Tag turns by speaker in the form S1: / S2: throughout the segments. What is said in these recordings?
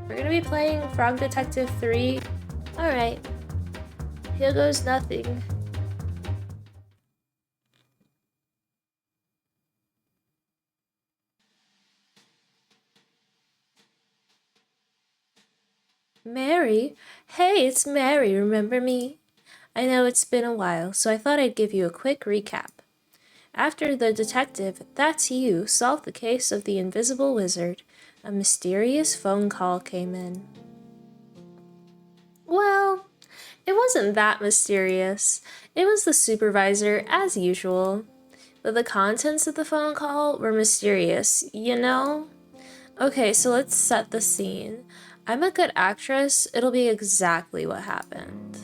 S1: We're gonna be playing Frog Detective 3. Alright. Here goes nothing. Mary? Hey, it's Mary, remember me? I know it's been a while, so I thought I'd give you a quick recap. After the detective, that's you, solved the case of the invisible wizard, a mysterious phone call came in. Well, it wasn't that mysterious. It was the supervisor, as usual. But the contents of the phone call were mysterious, you know? Okay, so let's set the scene. I'm a good actress, it'll be exactly what happened.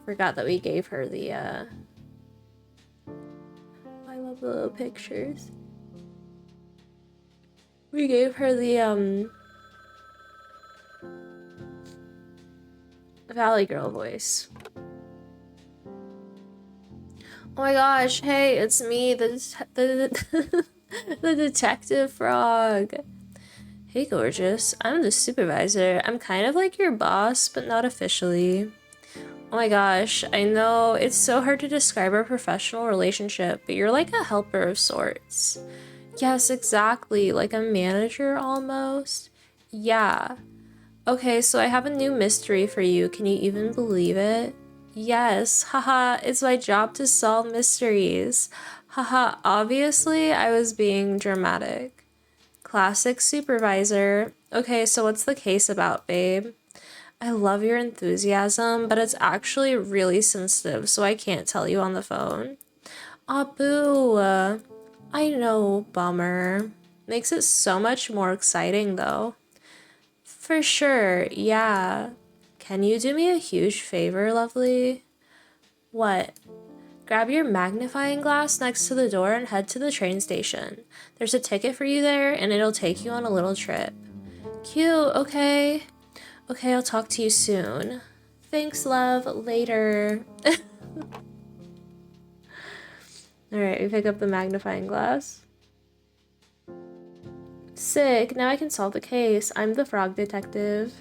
S1: Forgot that we gave her the, I love the little pictures. We gave her the, Valley Girl voice. Oh my gosh, hey, it's me, the detective frog. Hey gorgeous, I'm the supervisor. I'm kind of like your boss, but not officially. Oh my gosh, I know it's so hard to describe our professional relationship, but you're like a helper of sorts. Yes, exactly, like a manager almost. Yeah. Okay, so I have a new mystery for you. Can you even believe it? Yes, haha, it's my job to solve mysteries. Haha, obviously I was being dramatic. Classic supervisor. Okay, so what's the case about, babe? I love your enthusiasm, but it's actually really sensitive, so I can't tell you on the phone. Aw, boo. I know, bummer. Makes it so much more exciting, though. For sure, yeah. Can you do me a huge favor, lovely? What? Grab your magnifying glass next to the door and head to the train station. There's a ticket for you there, and it'll take you on a little trip. Cute, okay. Okay, I'll talk to you soon. Thanks, love. Later. Alright, we pick up the magnifying glass. Sick, now I can solve the case. I'm the frog detective.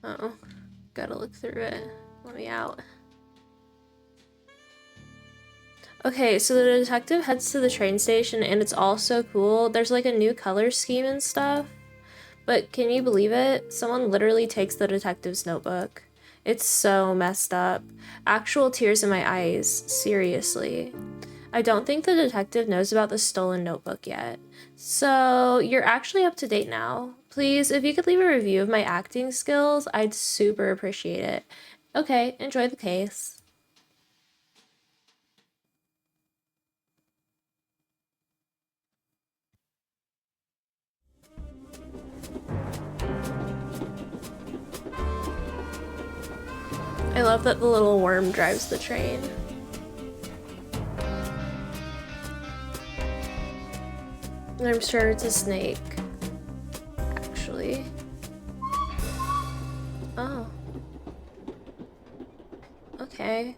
S1: Oh, gotta look through it. Let me out. Okay, so the detective heads to the train station and it's all so cool. There's like a new color scheme and stuff. But can you believe it? Someone literally takes the detective's notebook. It's so messed up. Actual tears in my eyes, seriously. I don't think the detective knows about the stolen notebook yet. So you're actually up to date now. Please, if you could leave a review of my acting skills, I'd super appreciate it. Okay, enjoy the case. I love that the little worm drives the train. I'm sure it's a snake, actually. Oh. Okay.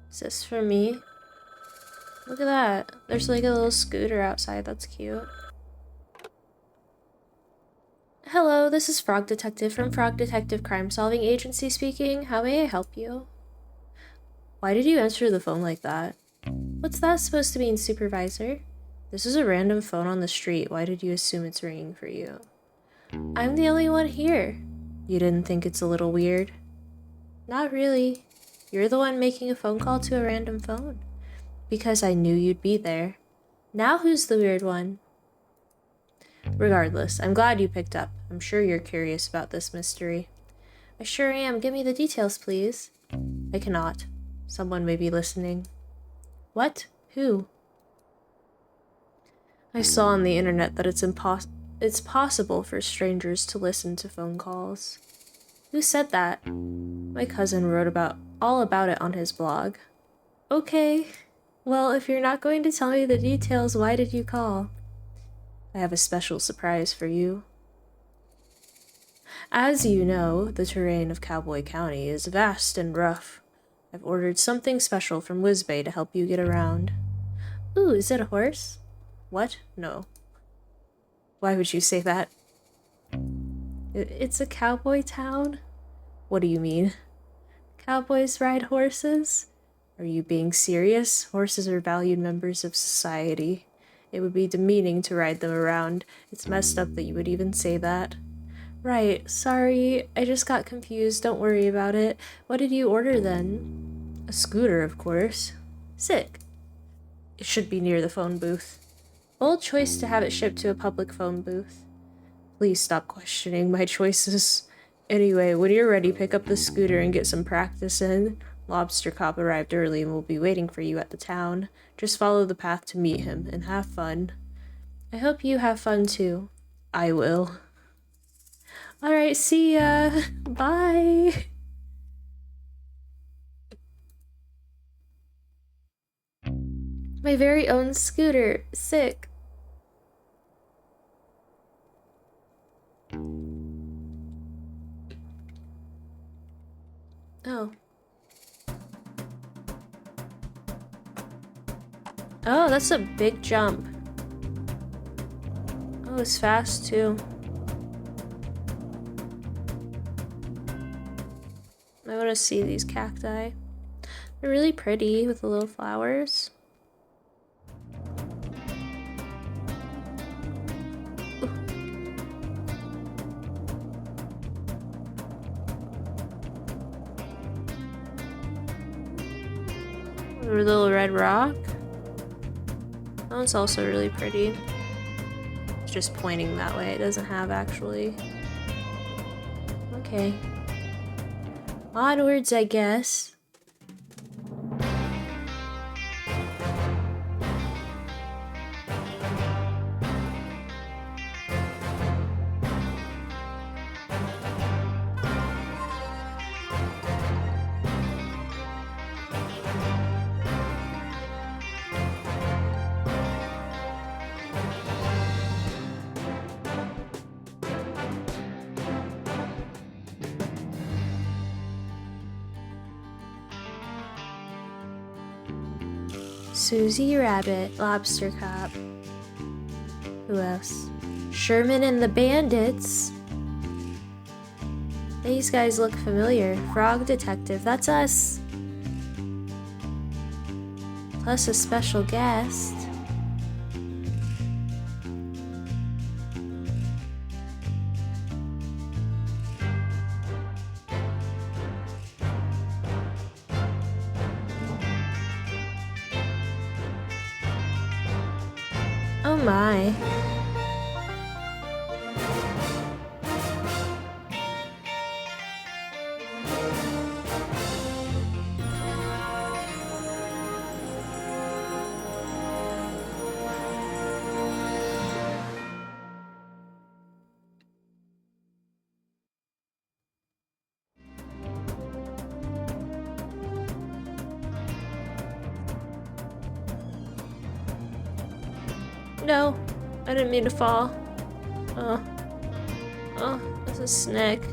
S1: Is this for me? Look at that. There's like a little scooter outside. That's cute. Hello, this is Frog Detective from Frog Detective Crime Solving Agency speaking. How may I help you? Why did you answer the phone like that? What's that supposed to mean, supervisor? This is a random phone on the street. Why did you assume it's ringing for you? I'm the only one here. You didn't think it's a little weird? Not really. You're the one making a phone call to a random phone. Because I knew you'd be there. Now who's the weird one? Regardless, I'm glad you picked up. I'm sure you're curious about this mystery. I sure am. Give me the details, please. I cannot. Someone may be listening. What? Who? I saw on the internet that it's possible for strangers to listen to phone calls. Who said that? My cousin wrote all about it on his blog. Okay. Well, if you're not going to tell me the details, why did you call? I have a special surprise for you. As you know, the terrain of Cowboy County is vast and rough. I've ordered something special from Whizbay to help you get around. Ooh, is it a horse? What? No. Why would you say that? It's a cowboy town? What do you mean? Cowboys ride horses? Are you being serious? Horses are valued members of society. It would be demeaning to ride them around. It's messed up that you would even say that. Right, sorry, I just got confused, don't worry about it. What did you order then? A scooter, of course. Sick. It should be near the phone booth. Bold choice to have it shipped to a public phone booth. Please stop questioning my choices. Anyway, when you're ready, pick up the scooter and get some practice in. Lobster Cop arrived early and will be waiting for you at the town. Just follow the path to meet him and have fun. I hope you have fun too. I will. Alright, see ya. Bye. My very own scooter. Sick. Oh. Oh, that's a big jump. Oh, it's fast too. I want to see these cacti. They're really pretty with the little flowers. A little red rock. That one's also really pretty. It's just pointing that way. It doesn't have actually. Okay. Onwards, I guess. Susie Rabbit, Lobster Cop. Who else? Sherman and the Bandits. These guys look familiar. Frog Detective, that's us. Plus a special guest. Oh my. No, I didn't mean to fall. Oh, that's a snake.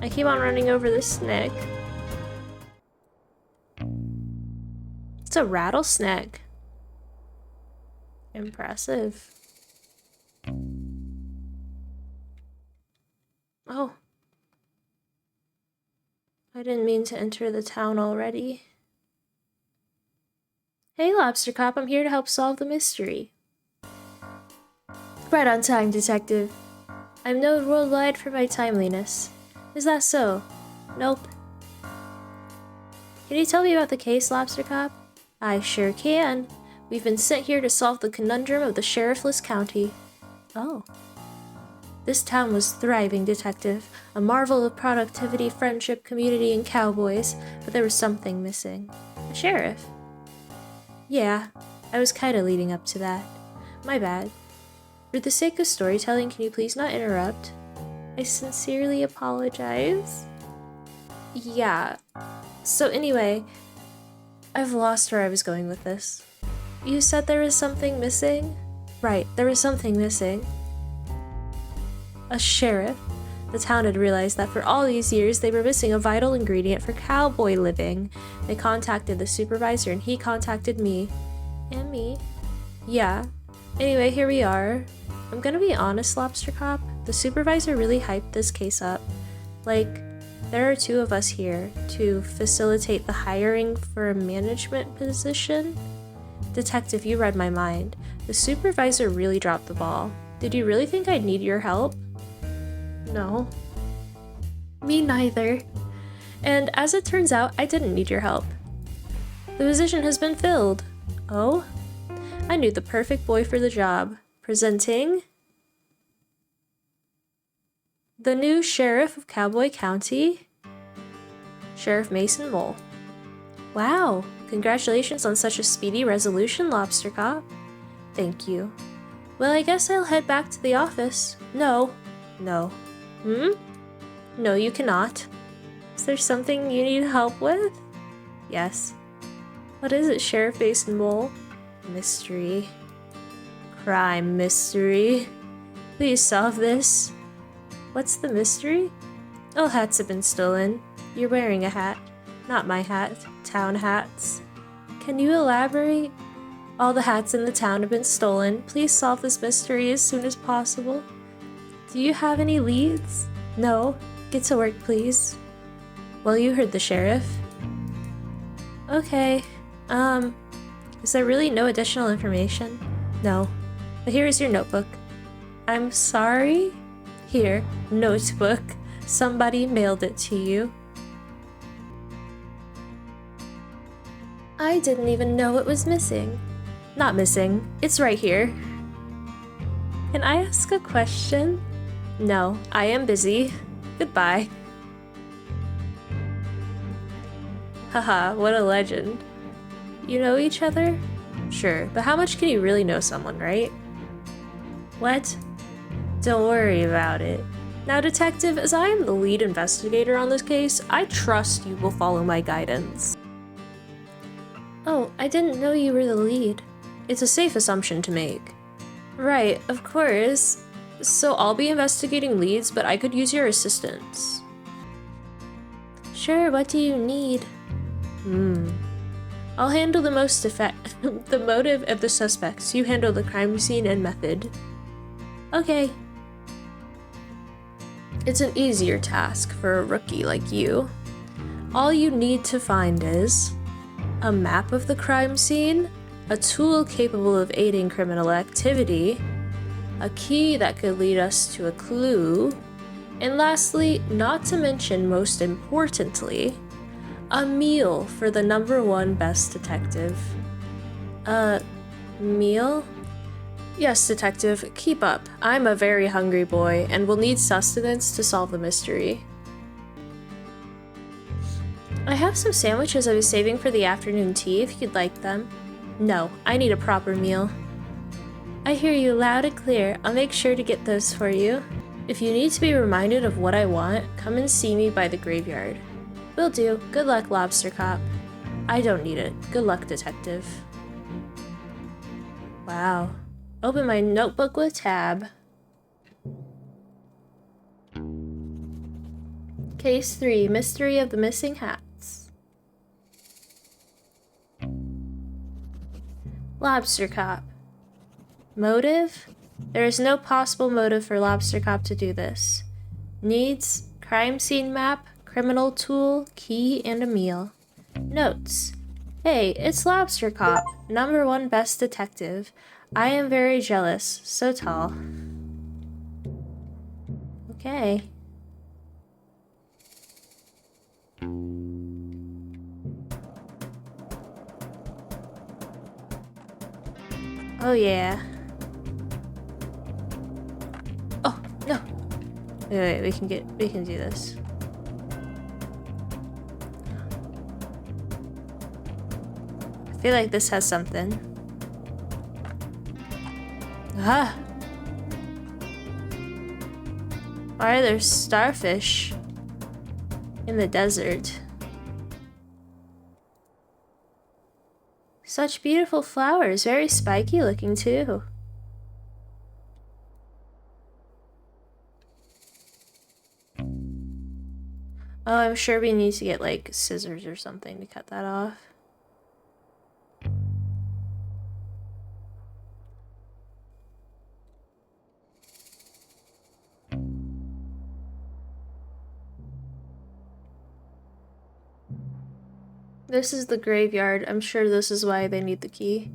S1: I keep on running over this snake. It's a rattlesnake. Impressive. Oh. I didn't mean to enter the town already. Hey, Lobster Cop, I'm here to help solve the mystery. Right on time, Detective. I'm known worldwide for my timeliness. Is that so? Nope. Can you tell me about the case, Lobster Cop? I sure can. We've been sent here to solve the conundrum of the sheriffless county. Oh. This town was thriving, Detective. A marvel of productivity, friendship, community, and cowboys. But there was something missing. A sheriff. Yeah, I was kinda leading up to that. My bad. For the sake of storytelling, can you please not interrupt? I sincerely apologize. Yeah. So anyway, I've lost where I was going with this. You said there was something missing? Right, there was something missing. A sheriff? The town had realized that for all these years they were missing a vital ingredient for cowboy living. They contacted the supervisor and he contacted me. And me? Yeah. Anyway, here we are. I'm gonna be honest, Lobster Cop. The supervisor really hyped this case up. Like, there are two of us here to facilitate the hiring for a management position. Detective, you read my mind. The supervisor really dropped the ball. Did you really think I'd need your help? No. Me neither. And as it turns out, I didn't need your help. The position has been filled. Oh? I knew the perfect boy for the job. Presenting the new sheriff of Cowboy County, Sheriff Mason Mole. Wow, congratulations on such a speedy resolution, Lobster Cop. Thank you. Well, I guess I'll head back to the office. No. No, you cannot. Is there something you need help with? Yes. What is it, Sheriff Mason Mole? Mystery. Crime mystery. Please solve this. What's the mystery? All hats have been stolen. You're wearing a hat. Not my hat. Town hats. Can you elaborate? All the hats in the town have been stolen. Please solve this mystery as soon as possible. Do you have any leads? No. Get to work, please. Well, you heard the sheriff. Okay. Is there really no additional information? No. But here is your notebook. I'm sorry? Here, notebook. Somebody mailed it to you. I didn't even know it was missing. Not missing. It's right here. Can I ask a question? No, I am busy. Goodbye. Haha, what a legend. You know each other? Sure, but how much can you really know someone, right? What? Don't worry about it. Now, Detective, as I am the lead investigator on this case, I trust you will follow my guidance. Oh, I didn't know you were the lead. It's a safe assumption to make. Right, of course. So I'll be investigating leads, but I could use your assistance. Sure, what do you need? I'll handle the the motive of the suspects. You handle the crime scene and method. Okay. It's an easier task for a rookie like you. All you need to find is a map of the crime scene, a tool capable of aiding criminal activity, a key that could lead us to a clue, and lastly, not to mention most importantly, a meal for the #1 best detective. Meal? Yes, Detective, keep up. I'm a very hungry boy and will need sustenance to solve the mystery. I have some sandwiches I was saving for the afternoon tea if you'd like them. No, I need a proper meal. I hear you loud and clear. I'll make sure to get those for you. If you need to be reminded of what I want, come and see me by the graveyard. Will do. Good luck, Lobster Cop. I don't need it. Good luck, Detective. Wow. Open my notebook with tab. Case 3, Mystery of the Missing Hats. Lobster Cop. Motive? There is no possible motive for Lobster Cop to do this. Needs, crime scene map, criminal tool, key, and a meal. Notes. Hey, it's Lobster Cop, #1 best detective. I am very jealous. So tall. Okay. Oh yeah. Oh, no. Wait, we can do this. I feel like this has something. Ah! Why are there starfish in the desert? Such beautiful flowers, very spiky looking too. Oh, I'm sure we need to get like scissors or something to cut that off. This is the graveyard. I'm sure this is why they need the key.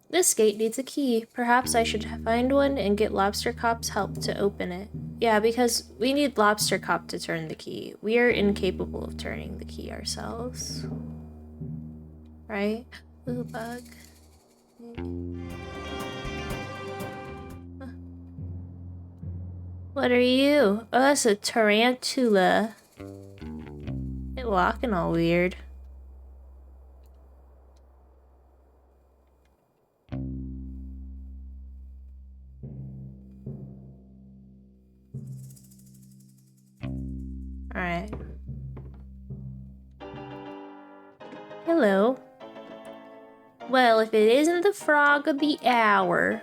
S1: This gate needs a key. Perhaps I should find one and get Lobster Cop's help to open it. Yeah, because we need Lobster Cop to turn the key. We are incapable of turning the key ourselves. Right? Ooh, bug. What are you? Oh, that's a tarantula. It walking all weird. Alright. Hello. Well, if it isn't the frog of the hour.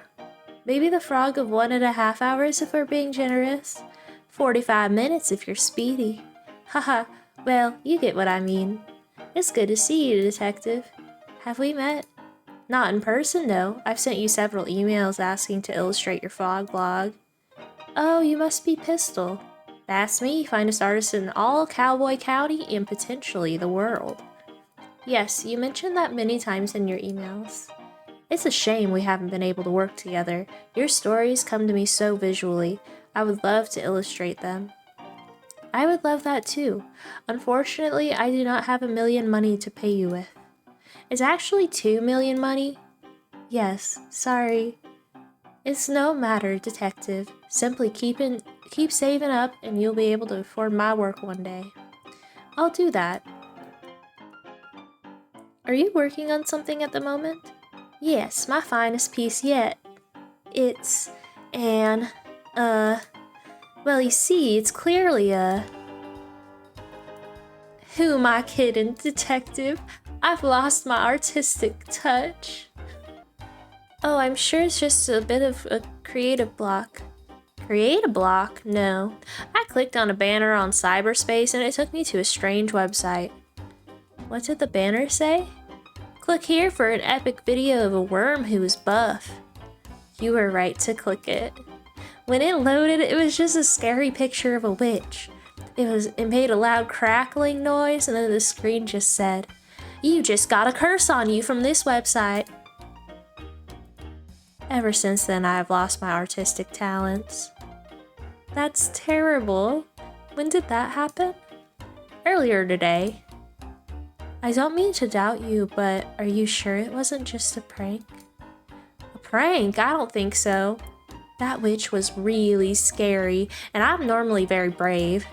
S1: Maybe the frog of 1.5 hours if we're being generous. 45 minutes if you're speedy. Haha, well, you get what I mean. It's good to see you, detective. Have we met? Not in person, no. I've sent you several emails asking to illustrate your frog blog. Oh, you must be Pistol. That's me, finest artist in all Cowboy County and potentially the world. Yes, you mentioned that many times in your emails. It's a shame we haven't been able to work together. Your stories come to me so visually. I would love to illustrate them. I would love that too. Unfortunately, I do not have $1 million money to pay you with. It's actually $2 million money. Yes, sorry. It's no matter, detective. Simply keep saving up and you'll be able to afford my work one day. I'll do that. Are you working on something at the moment? Yes, my finest piece yet. It's an, well, you see, it's clearly Who am I kidding, detective? I've lost my artistic touch. Oh, I'm sure it's just a bit of a creative block. Creative block? No. I clicked on a banner on cyberspace and it took me to a strange website. What did the banner say? Click here for an epic video of a worm who is buff. You were right to click it. When it loaded, it was just a scary picture of a witch. It made a loud crackling noise and then the screen just said, "You just got a curse on you from this website." Ever since then, I have lost my artistic talents. That's terrible. When did that happen? Earlier today. I don't mean to doubt you, but are you sure it wasn't just a prank? A prank? I don't think so. That witch was really scary, and I'm normally very brave.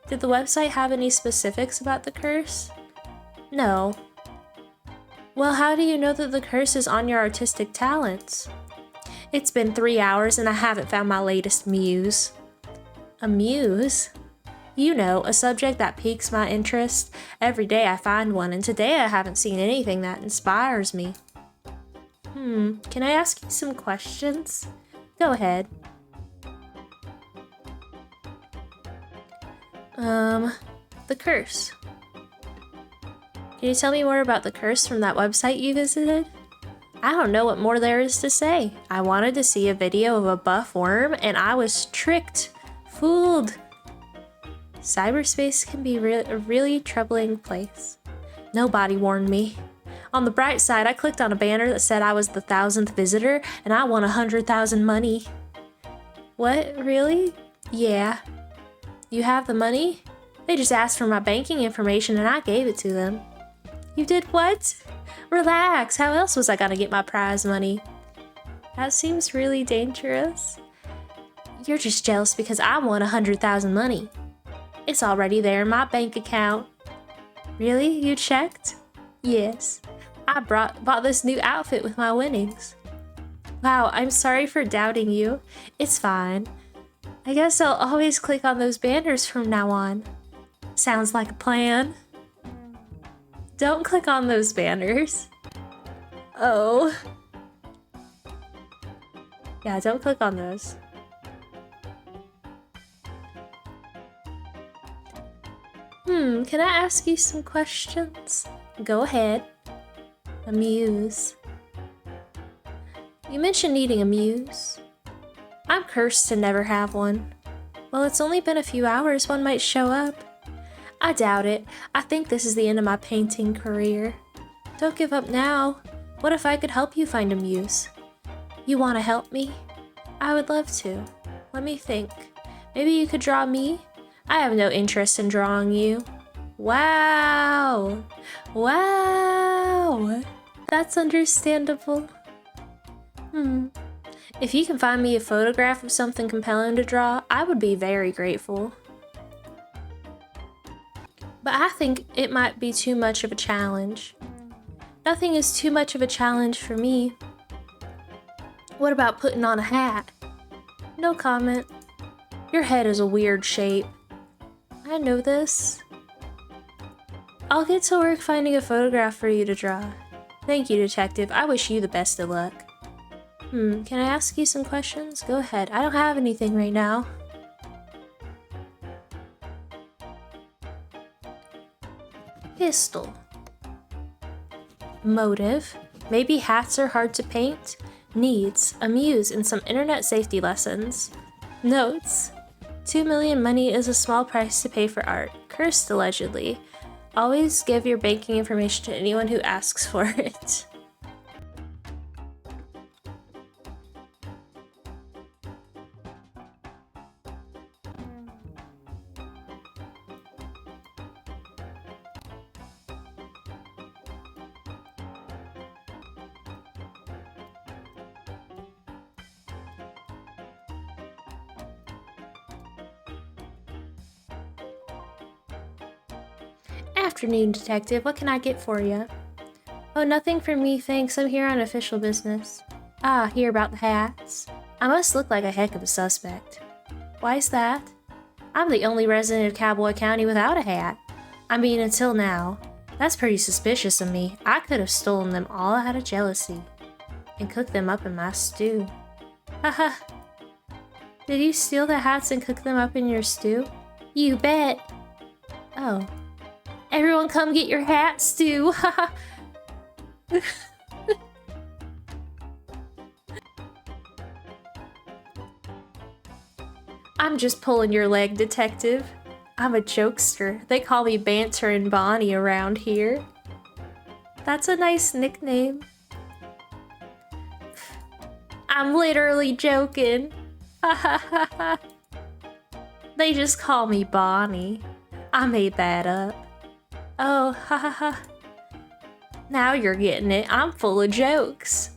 S1: Did the website have any specifics about the curse? No. Well, how do you know that the curse is on your artistic talents? It's been 3 hours and I haven't found my latest muse. A muse? You know, a subject that piques my interest. Every day I find one, and today I haven't seen anything that inspires me. Can I ask you some questions? Go ahead. The curse. Can you tell me more about the curse from that website you visited? I don't know what more there is to say. I wanted to see a video of a buff worm, and I was tricked. Fooled. Cyberspace can be a really troubling place. Nobody warned me. On the bright side, I clicked on a banner that said I was the 1,000th visitor and I won 100,000 money. What, really? Yeah. You have the money? They just asked for my banking information and I gave it to them. You did what? Relax, how else was I gonna get my prize money? That seems really dangerous. You're just jealous because I won 100,000 money. It's already there in my bank account. Really? You checked? Yes. I bought this new outfit with my winnings. Wow, I'm sorry for doubting you. It's fine. I guess I'll always click on those banners from now on. Sounds like a plan. Don't click on those banners. Oh. Yeah, don't click on those. Can I ask you some questions? Go ahead. A muse. You mentioned needing a muse. I'm cursed to never have one. Well, it's only been a few hours, one might show up. I doubt it. I think this is the end of my painting career. Don't give up now. What if I could help you find a muse? You want to help me? I would love to. Let me think. Maybe you could draw me? I have no interest in drawing you. Wow! Wow! That's understandable. If you can find me a photograph of something compelling to draw, I would be very grateful. But I think it might be too much of a challenge. Nothing is too much of a challenge for me. What about putting on a hat? No comment. Your head is a weird shape. I know this. I'll get to work finding a photograph for you to draw. Thank you, detective. I wish you the best of luck. Can I ask you some questions? Go ahead. I don't have anything right now. Pistol. Motive. Maybe hats are hard to paint. Needs. A muse and some internet safety lessons. Notes. 2 million money is a small price to pay for art. Cursed allegedly. Always give your banking information to anyone who asks for it. Afternoon, detective. What can I get for you? Oh, nothing for me, thanks. I'm here on official business. Ah, hear about the hats. I must look like a heck of a suspect. Why's that? I'm the only resident of Cowboy County without a hat. I mean, until now. That's pretty suspicious of me. I could have stolen them all out of jealousy and cooked them up in my stew. Haha. Did you steal the hats and cook them up in your stew? You bet. Oh. Everyone come get your hat stew. Haha. I'm just pulling your leg, detective. I'm a jokester. They call me Banterin' Bonnie around here. That's a nice nickname. I'm literally joking. They just call me Bonnie. I made that up. Oh, ha ha ha. Now you're getting it. I'm full of jokes.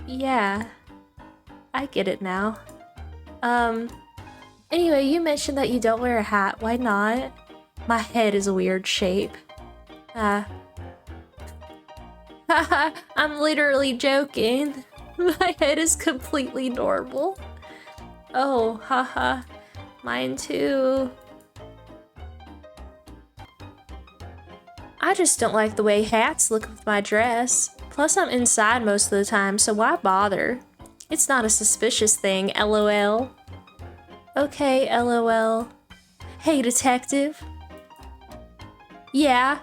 S1: Yeah. I get it now. Anyway, you mentioned that you don't wear a hat. Why not? My head is a weird shape. Haha, I'm literally joking. My head is completely normal. Oh, haha. Mine too. I just don't like the way hats look with my dress. Plus, I'm inside most of the time, so why bother? It's not a suspicious thing, LOL. Okay, LOL. Hey, detective. Yeah.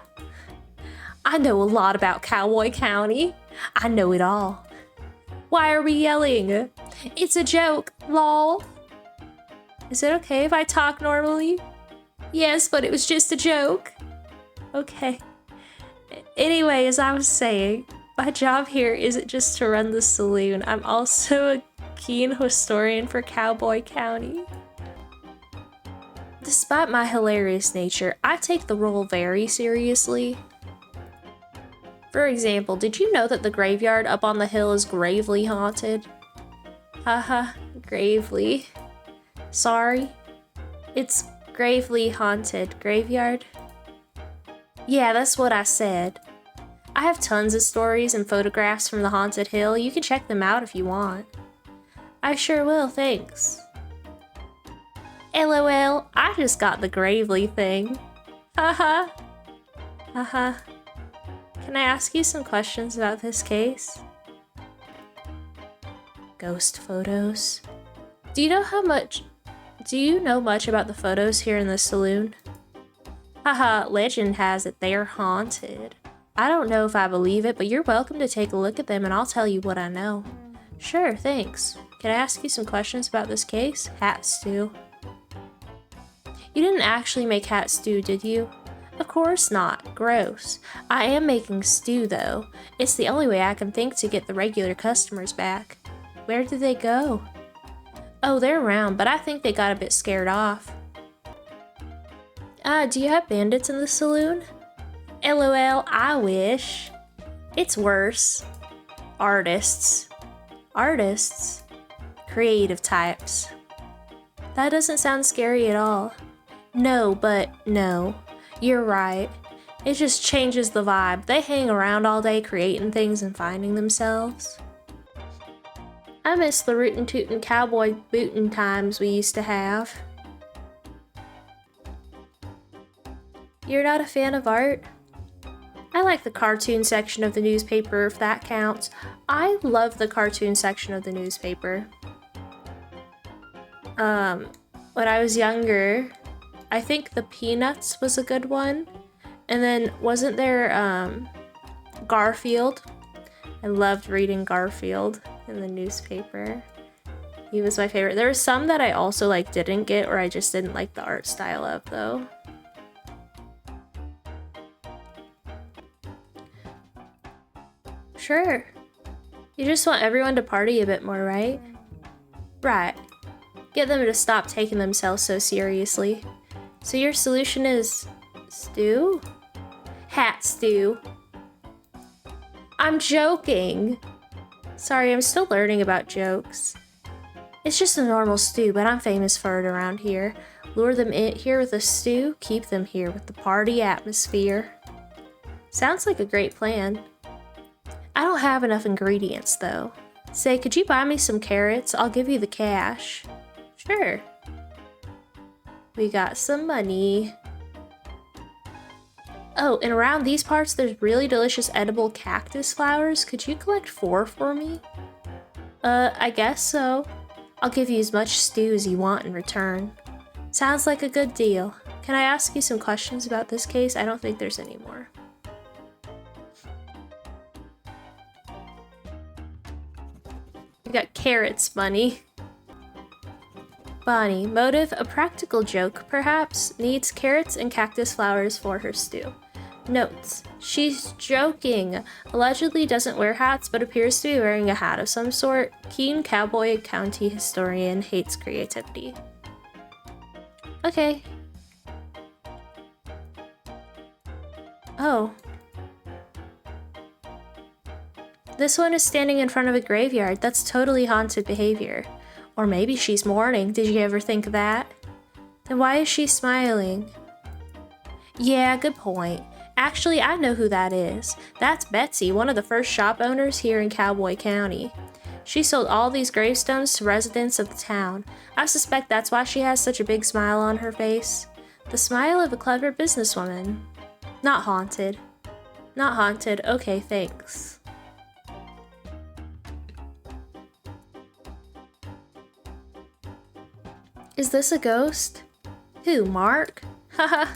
S1: I know a lot about Cowboy County. I know it all. Why are we yelling? It's a joke, lol. Is it okay if I talk normally? Yes, but it was just a joke. Okay. Anyway, as I was saying, my job here isn't just to run the saloon. I'm also a keen historian for Cowboy County. Despite my hilarious nature, I take the role very seriously. For example, did you know that the graveyard up on the hill is gravely haunted? Haha, gravely. Sorry. It's gravely haunted. Graveyard? Yeah, that's what I said. I have tons of stories and photographs from the haunted hill. You can check them out if you want. I sure will, thanks. LOL, I just got the gravely thing. Haha. Haha. Can I ask you some questions about this case? Ghost photos. Do you know much about the photos here in the saloon? Haha, legend has it they're haunted. I don't know if I believe it, but you're welcome to take a look at them and I'll tell you what I know. Sure, thanks. Can I ask you some questions about this case? Hat stew. You didn't actually make hat stew, did you? Of course not. Gross. I am making stew, though. It's the only way I can think to get the regular customers back. Where did they go? Oh, they're around, but I think they got a bit scared off. Do you have bandits in the saloon? LOL, I wish. It's worse. Artists. Artists? Creative types. That doesn't sound scary at all. No, but no. You're right. It just changes the vibe. They hang around all day creating things and finding themselves. I miss the rootin' tootin' cowboy bootin' times we used to have. You're not a fan of art? I like the cartoon section of the newspaper, if that counts. I love the cartoon section of the newspaper. When I was younger, I think the Peanuts was a good one. And then wasn't there Garfield? I loved reading Garfield in the newspaper. He was my favorite. There were some that I also didn't get, or I just didn't like the art style of, though. Sure. You just want everyone to party a bit more, right? Right. Get them to stop taking themselves so seriously. So your solution is stew? Hat stew. I'm joking. Sorry, I'm still learning about jokes. It's just a normal stew, but I'm famous for it around here. Lure them in here with a stew, keep them here with the party atmosphere. Sounds like a great plan. I don't have enough ingredients, though. Say, could you buy me some carrots? I'll give you the cash. Sure. We got some money. Oh, and around these parts, there's really delicious edible cactus flowers. Could you collect 4 for me? I guess so. I'll give you as much stew as you want in return. Sounds like a good deal. Can I ask you some questions about this case? I don't think there's any more. We got carrots, Bunny. Bonnie, motive, a practical joke, perhaps, needs carrots and cactus flowers for her stew. Notes, she's joking. Allegedly doesn't wear hats, but appears to be wearing a hat of some sort. Keen Cowboy County historian hates creativity. Okay. Oh. This one is standing in front of a graveyard. That's totally haunted behavior. Or maybe she's mourning. Did you ever think of that? Then why is she smiling? Yeah, good point. Actually, I know who that is. That's Betsy, one of the first shop owners here in Cowboy County. She sold all these gravestones to residents of the town. I suspect that's why she has such a big smile on her face. The smile of a clever businesswoman. Not haunted. Not haunted. Okay, thanks. Is this a ghost? Who, Mark? Haha.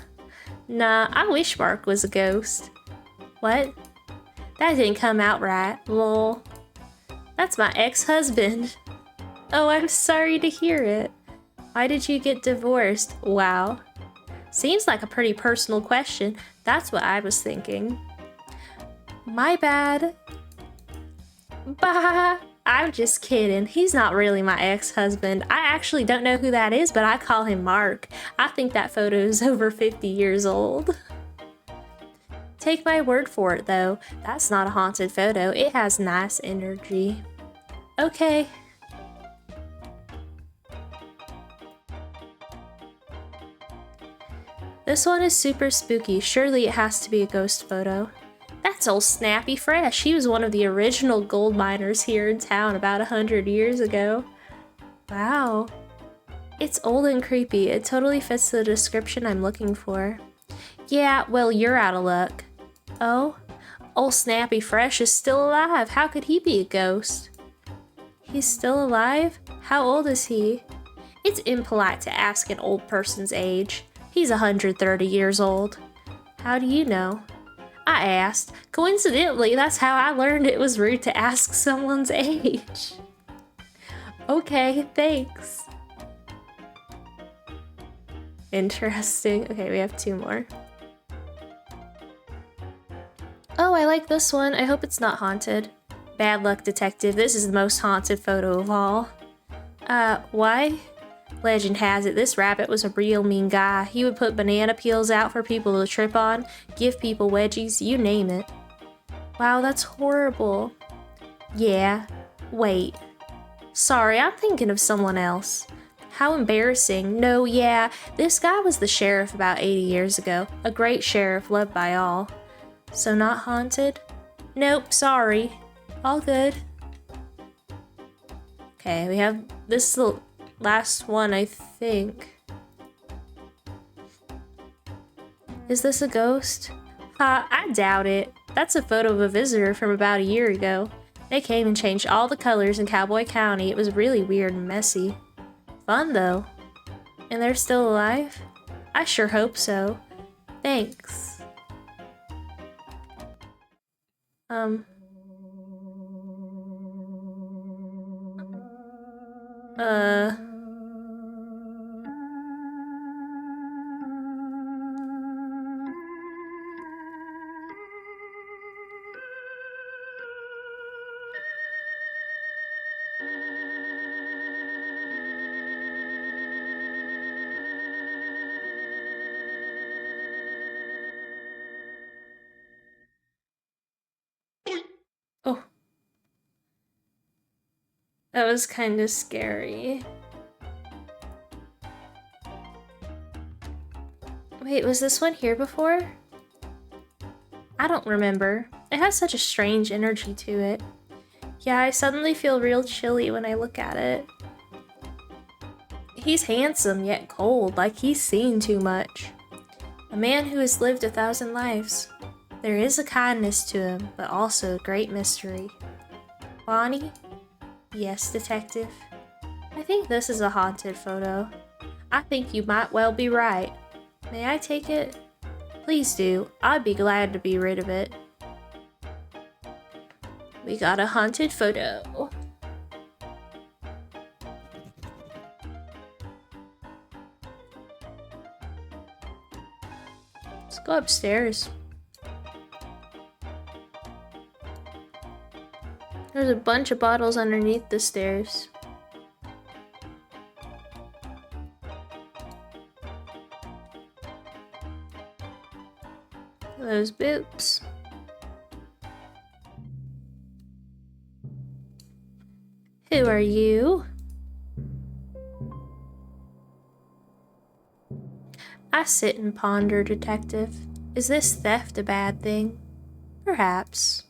S1: Nah, I wish Mark was a ghost. What? That didn't come out right, lol. That's my ex-husband. Oh, I'm sorry to hear it. Why did you get divorced? Wow. Seems like a pretty personal question. That's what I was thinking. My bad. Bah! I'm just kidding. He's not really my ex-husband. I actually don't know who that is, but I call him Mark. I think that photo is over 50 years old. Take my word for it, though. That's not a haunted photo. It has nice energy. Okay. This one is super spooky. Surely it has to be a ghost photo. That's old Snappy Fresh. He was one of the original gold miners here in town about 100 years ago. Wow. It's old and creepy. It totally fits the description I'm looking for. Yeah, well, you're out of luck. Oh? Old Snappy Fresh is still alive. How could he be a ghost? He's still alive? How old is he? It's impolite to ask an old person's age. He's 130 years old. How do you know? I asked. Coincidentally, that's how I learned it was rude to ask someone's age. Okay, thanks. Interesting. Okay, we have 2 more. Oh, I like this one. I hope it's not haunted. Bad luck, detective. This is the most haunted photo of all. Why? Legend has it, this rabbit was a real mean guy. He would put banana peels out for people to trip on, give people wedgies, you name it. Wow, that's horrible. Yeah. Wait. Sorry, I'm thinking of someone else. How embarrassing. No, yeah, this guy was the sheriff about 80 years ago. A great sheriff, loved by all. So not haunted? Nope, sorry. All good. Okay, we have this last one, I think. Is this a ghost? I doubt it. That's a photo of a visitor from about a year ago. They came and changed all the colors in Cowboy County. It was really weird and messy. Fun though. And they're still alive? I sure hope so. Thanks. Oh. That was kind of scary. Wait, was this one here before? I don't remember. It has such a strange energy to it. Yeah, I suddenly feel real chilly when I look at it. He's handsome yet cold, like he's seen too much. A man who has lived 1,000 lives. There is a kindness to him, but also a great mystery. Bonnie? Yes, detective. I think this is a haunted photo. I think you might well be right. May I take it? Please do. I'd be glad to be rid of it. We got a haunted photo. Let's go upstairs. There's a bunch of bottles underneath the stairs. Those boots. Who are you? I sit and ponder, detective. Is this theft a bad thing? Perhaps.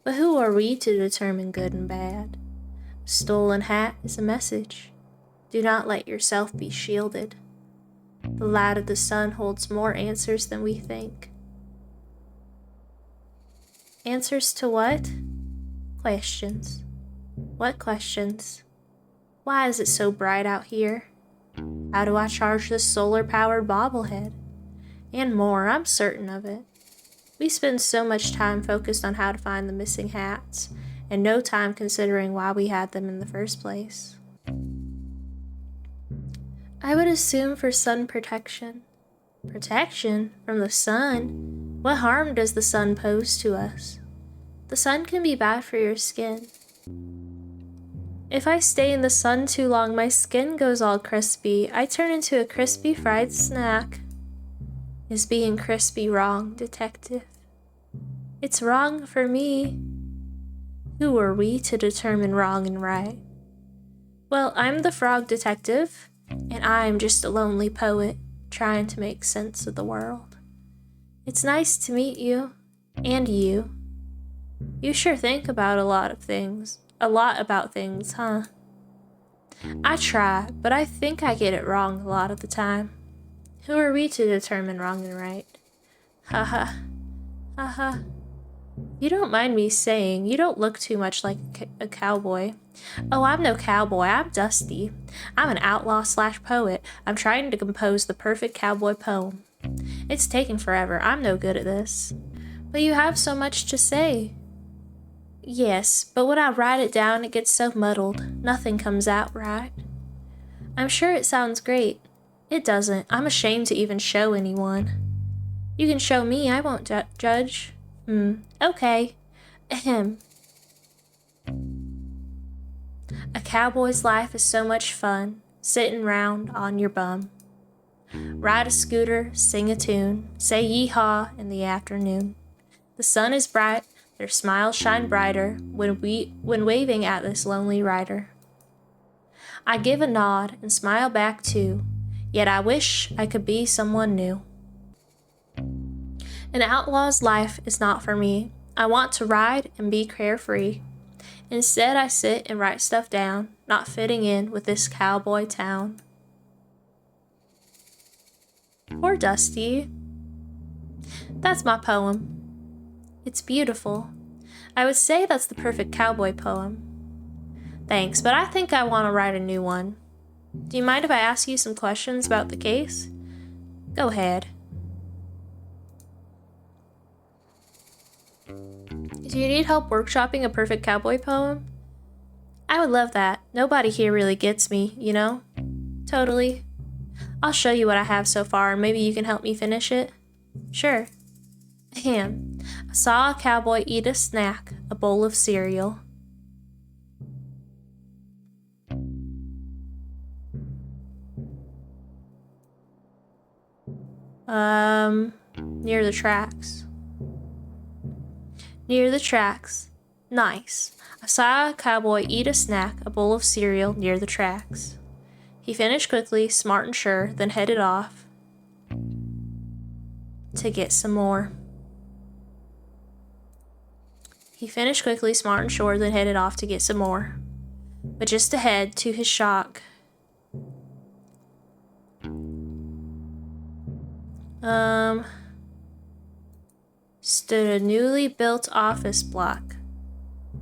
S1: But who are we to determine good and bad? A stolen hat is a message. Do not let yourself be shielded. The light of the sun holds more answers than we think. Answers to what? Questions. What questions? Why is it so bright out here? How do I charge this solar-powered bobblehead? And more, I'm certain of it. We spend so much time focused on how to find the missing hats, and no time considering why we had them in the first place. I would assume for sun protection. Protection? From the sun? What harm does the sun pose to us? The sun can be bad for your skin. If I stay in the sun too long, my skin goes all crispy. I turn into a crispy fried snack. Is being crispy wrong, detective? It's wrong for me. Who are we to determine wrong and right? Well, I'm the frog detective, and I'm just a lonely poet trying to make sense of the world. It's nice to meet you, and you. You sure think about a lot about things, huh? I try, but I think I get it wrong a lot of the time. Who are we to determine wrong and right? Haha. Haha. You don't mind me saying, you don't look too much like a cowboy. Oh, I'm no cowboy, I'm Dusty. I'm an outlaw / poet. I'm trying to compose the perfect cowboy poem. It's taken forever, I'm no good at this. But you have so much to say. Yes, but when I write it down, it gets so muddled. Nothing comes out right. I'm sure it sounds great. It doesn't. I'm ashamed to even show anyone. You can show me, I won't judge. Okay. Ahem. A cowboy's life is so much fun, sitting round on your bum. Ride a scooter, sing a tune, say yee-haw in the afternoon. The sun is bright, their smiles shine brighter when waving at this lonely rider. I give a nod and smile back too, yet I wish I could be someone new. An outlaw's life is not for me. I want to ride and be carefree. Instead, I sit and write stuff down, not fitting in with this cowboy town. Poor Dusty. That's my poem. It's beautiful. I would say that's the perfect cowboy poem. Thanks, but I think I want to write a new one. Do you mind if I ask you some questions about the case? Go ahead. Do you need help workshopping a perfect cowboy poem? I would love that. Nobody here really gets me, you know? Totally. I'll show you what I have so far, and maybe you can help me finish it? Sure. Ahem. I saw a cowboy eat a snack, a bowl of cereal. Near the tracks. Near the tracks. Nice. I saw a cowboy eat a snack, a bowl of cereal, near the tracks. He finished quickly, smart and sure, then headed off to get some more. He finished quickly, smart and sure, then headed off to get some more. But just ahead, to his shock, stood a newly built office block.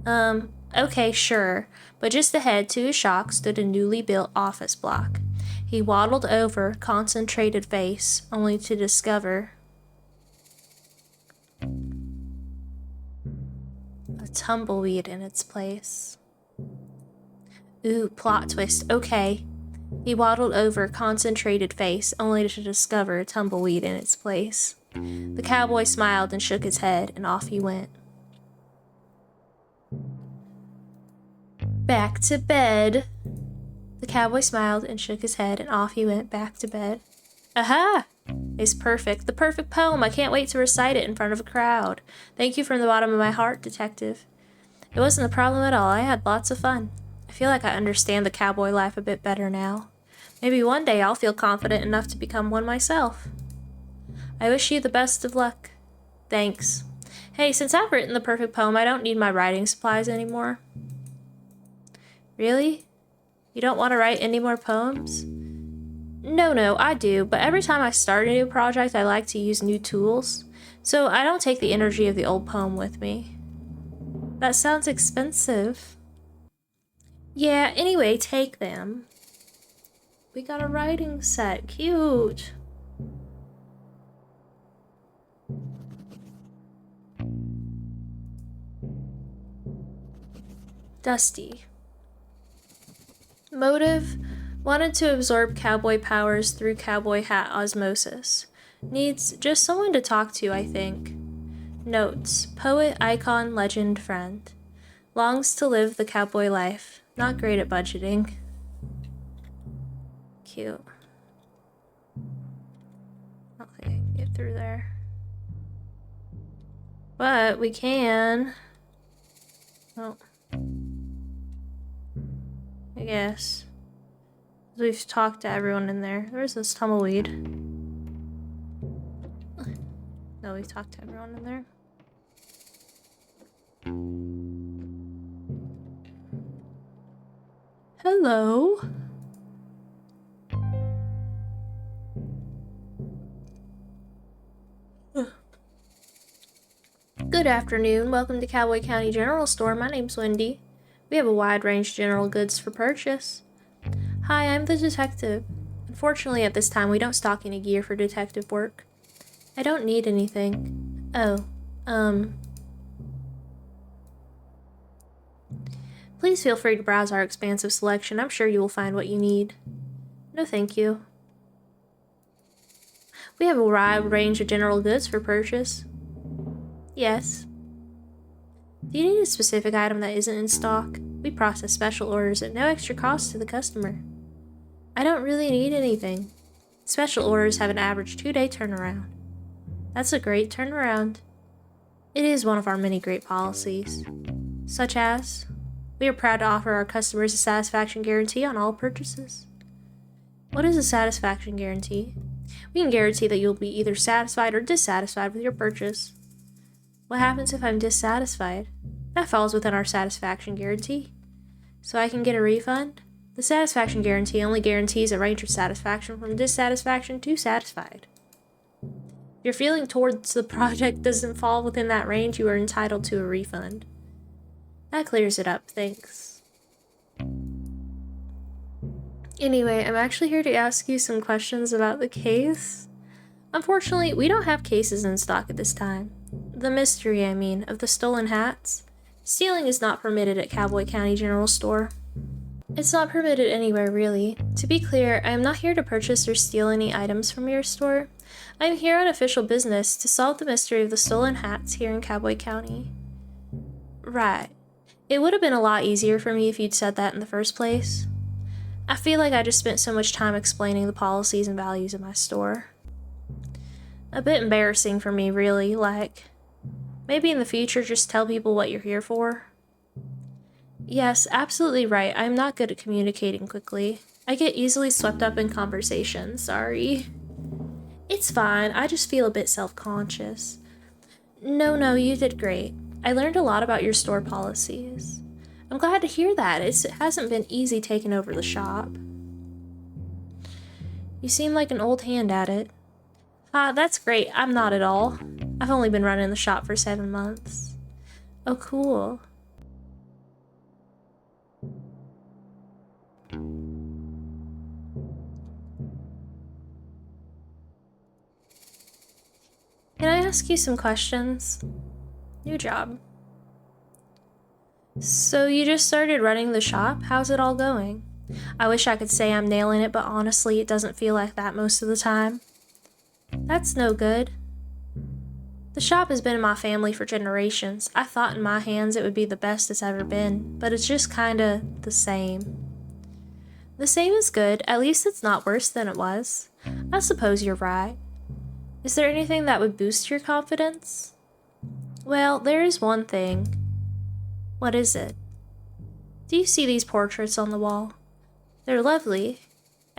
S1: Okay, sure. But just ahead, to his shock, stood a newly built office block. He waddled over, concentrated face, only to discover a tumbleweed in its place. Ooh, plot twist. Okay. He waddled over, concentrated face, only to discover a tumbleweed in its place. The cowboy smiled and shook his head, and off he went. Back to bed. The cowboy smiled and shook his head, and off he went back to bed. Aha! It's perfect. The perfect poem. I can't wait to recite it in front of a crowd. Thank you from the bottom of my heart, detective. It wasn't a problem at all. I had lots of fun. I feel like I understand the cowboy life a bit better now. Maybe one day I'll feel confident enough to become one myself. I wish you the best of luck. Thanks. Hey, since I've written the perfect poem, I don't need my writing supplies anymore. Really? You don't want to write any more poems? No, I do, but every time I start a new project, I like to use new tools, so I don't take the energy of the old poem with me. That sounds expensive. Yeah, anyway, take them. We got a writing set. Cute. Dusty. Motive: wanted to absorb cowboy powers through cowboy hat osmosis. Needs just someone to talk to, I think. Notes: poet, icon, legend, friend. Longs to live the cowboy life. Not great at budgeting. Cute. I don't think I can get through there. But we can. Oh. I guess. We've talked to everyone in there. Where's this tumbleweed? No, we've talked to everyone in there. Hello. Good afternoon. Welcome to Cowboy County General Store. My name's Wendy. We have a wide range of general goods for purchase. Hi, I'm the detective. Unfortunately, at this time, we don't stock any gear for detective work. I don't need anything. Please feel free to browse our expansive selection. I'm sure you will find what you need. No, thank you. We have a wide range of general goods for purchase. Yes. Do you need a specific item that isn't in stock? We process special orders at no extra cost to the customer. I don't really need anything. Special orders have an average 2-day turnaround. That's a great turnaround. It is one of our many great policies. Such as, we are proud to offer our customers a satisfaction guarantee on all purchases. What is a satisfaction guarantee? We can guarantee that you'll be either satisfied or dissatisfied with your purchase. What happens if I'm dissatisfied? That falls within our satisfaction guarantee. So I can get a refund? The satisfaction guarantee only guarantees a range of satisfaction from dissatisfaction to satisfied. If your feeling towards the project doesn't fall within that range, you are entitled to a refund. That clears it up, thanks. Anyway, I'm actually here to ask you some questions about the case. Unfortunately, we don't have cases in stock at this time. The mystery, of the stolen hats. Stealing is not permitted at Cowboy County General Store. It's not permitted anywhere, really. To be clear, I am not here to purchase or steal any items from your store. I am here on official business to solve the mystery of the stolen hats here in Cowboy County. Right. It would have been a lot easier for me if you'd said that in the first place. I feel like I just spent so much time explaining the policies and values of my store. A bit embarrassing for me, really, maybe in the future just tell people what you're here for. Yes, absolutely right. I'm not good at communicating quickly. I get easily swept up in conversation, sorry. It's fine, I just feel a bit self-conscious. No, you did great. I learned a lot about your store policies. I'm glad to hear that. It hasn't been easy taking over the shop. You seem like an old hand at it. That's great. I'm not at all. I've only been running the shop for 7 months. Oh, cool. Can I ask you some questions? New job. So you just started running the shop? How's it all going? I wish I could say I'm nailing it, but honestly, it doesn't feel like that most of the time. That's no good. The shop has been in my family for generations. I thought in my hands it would be the best it's ever been, but it's just kinda the same. The same is good, at least it's not worse than it was. I suppose you're right. Is there anything that would boost your confidence? Well, there is one thing. What is it? Do you see these portraits on the wall? They're lovely.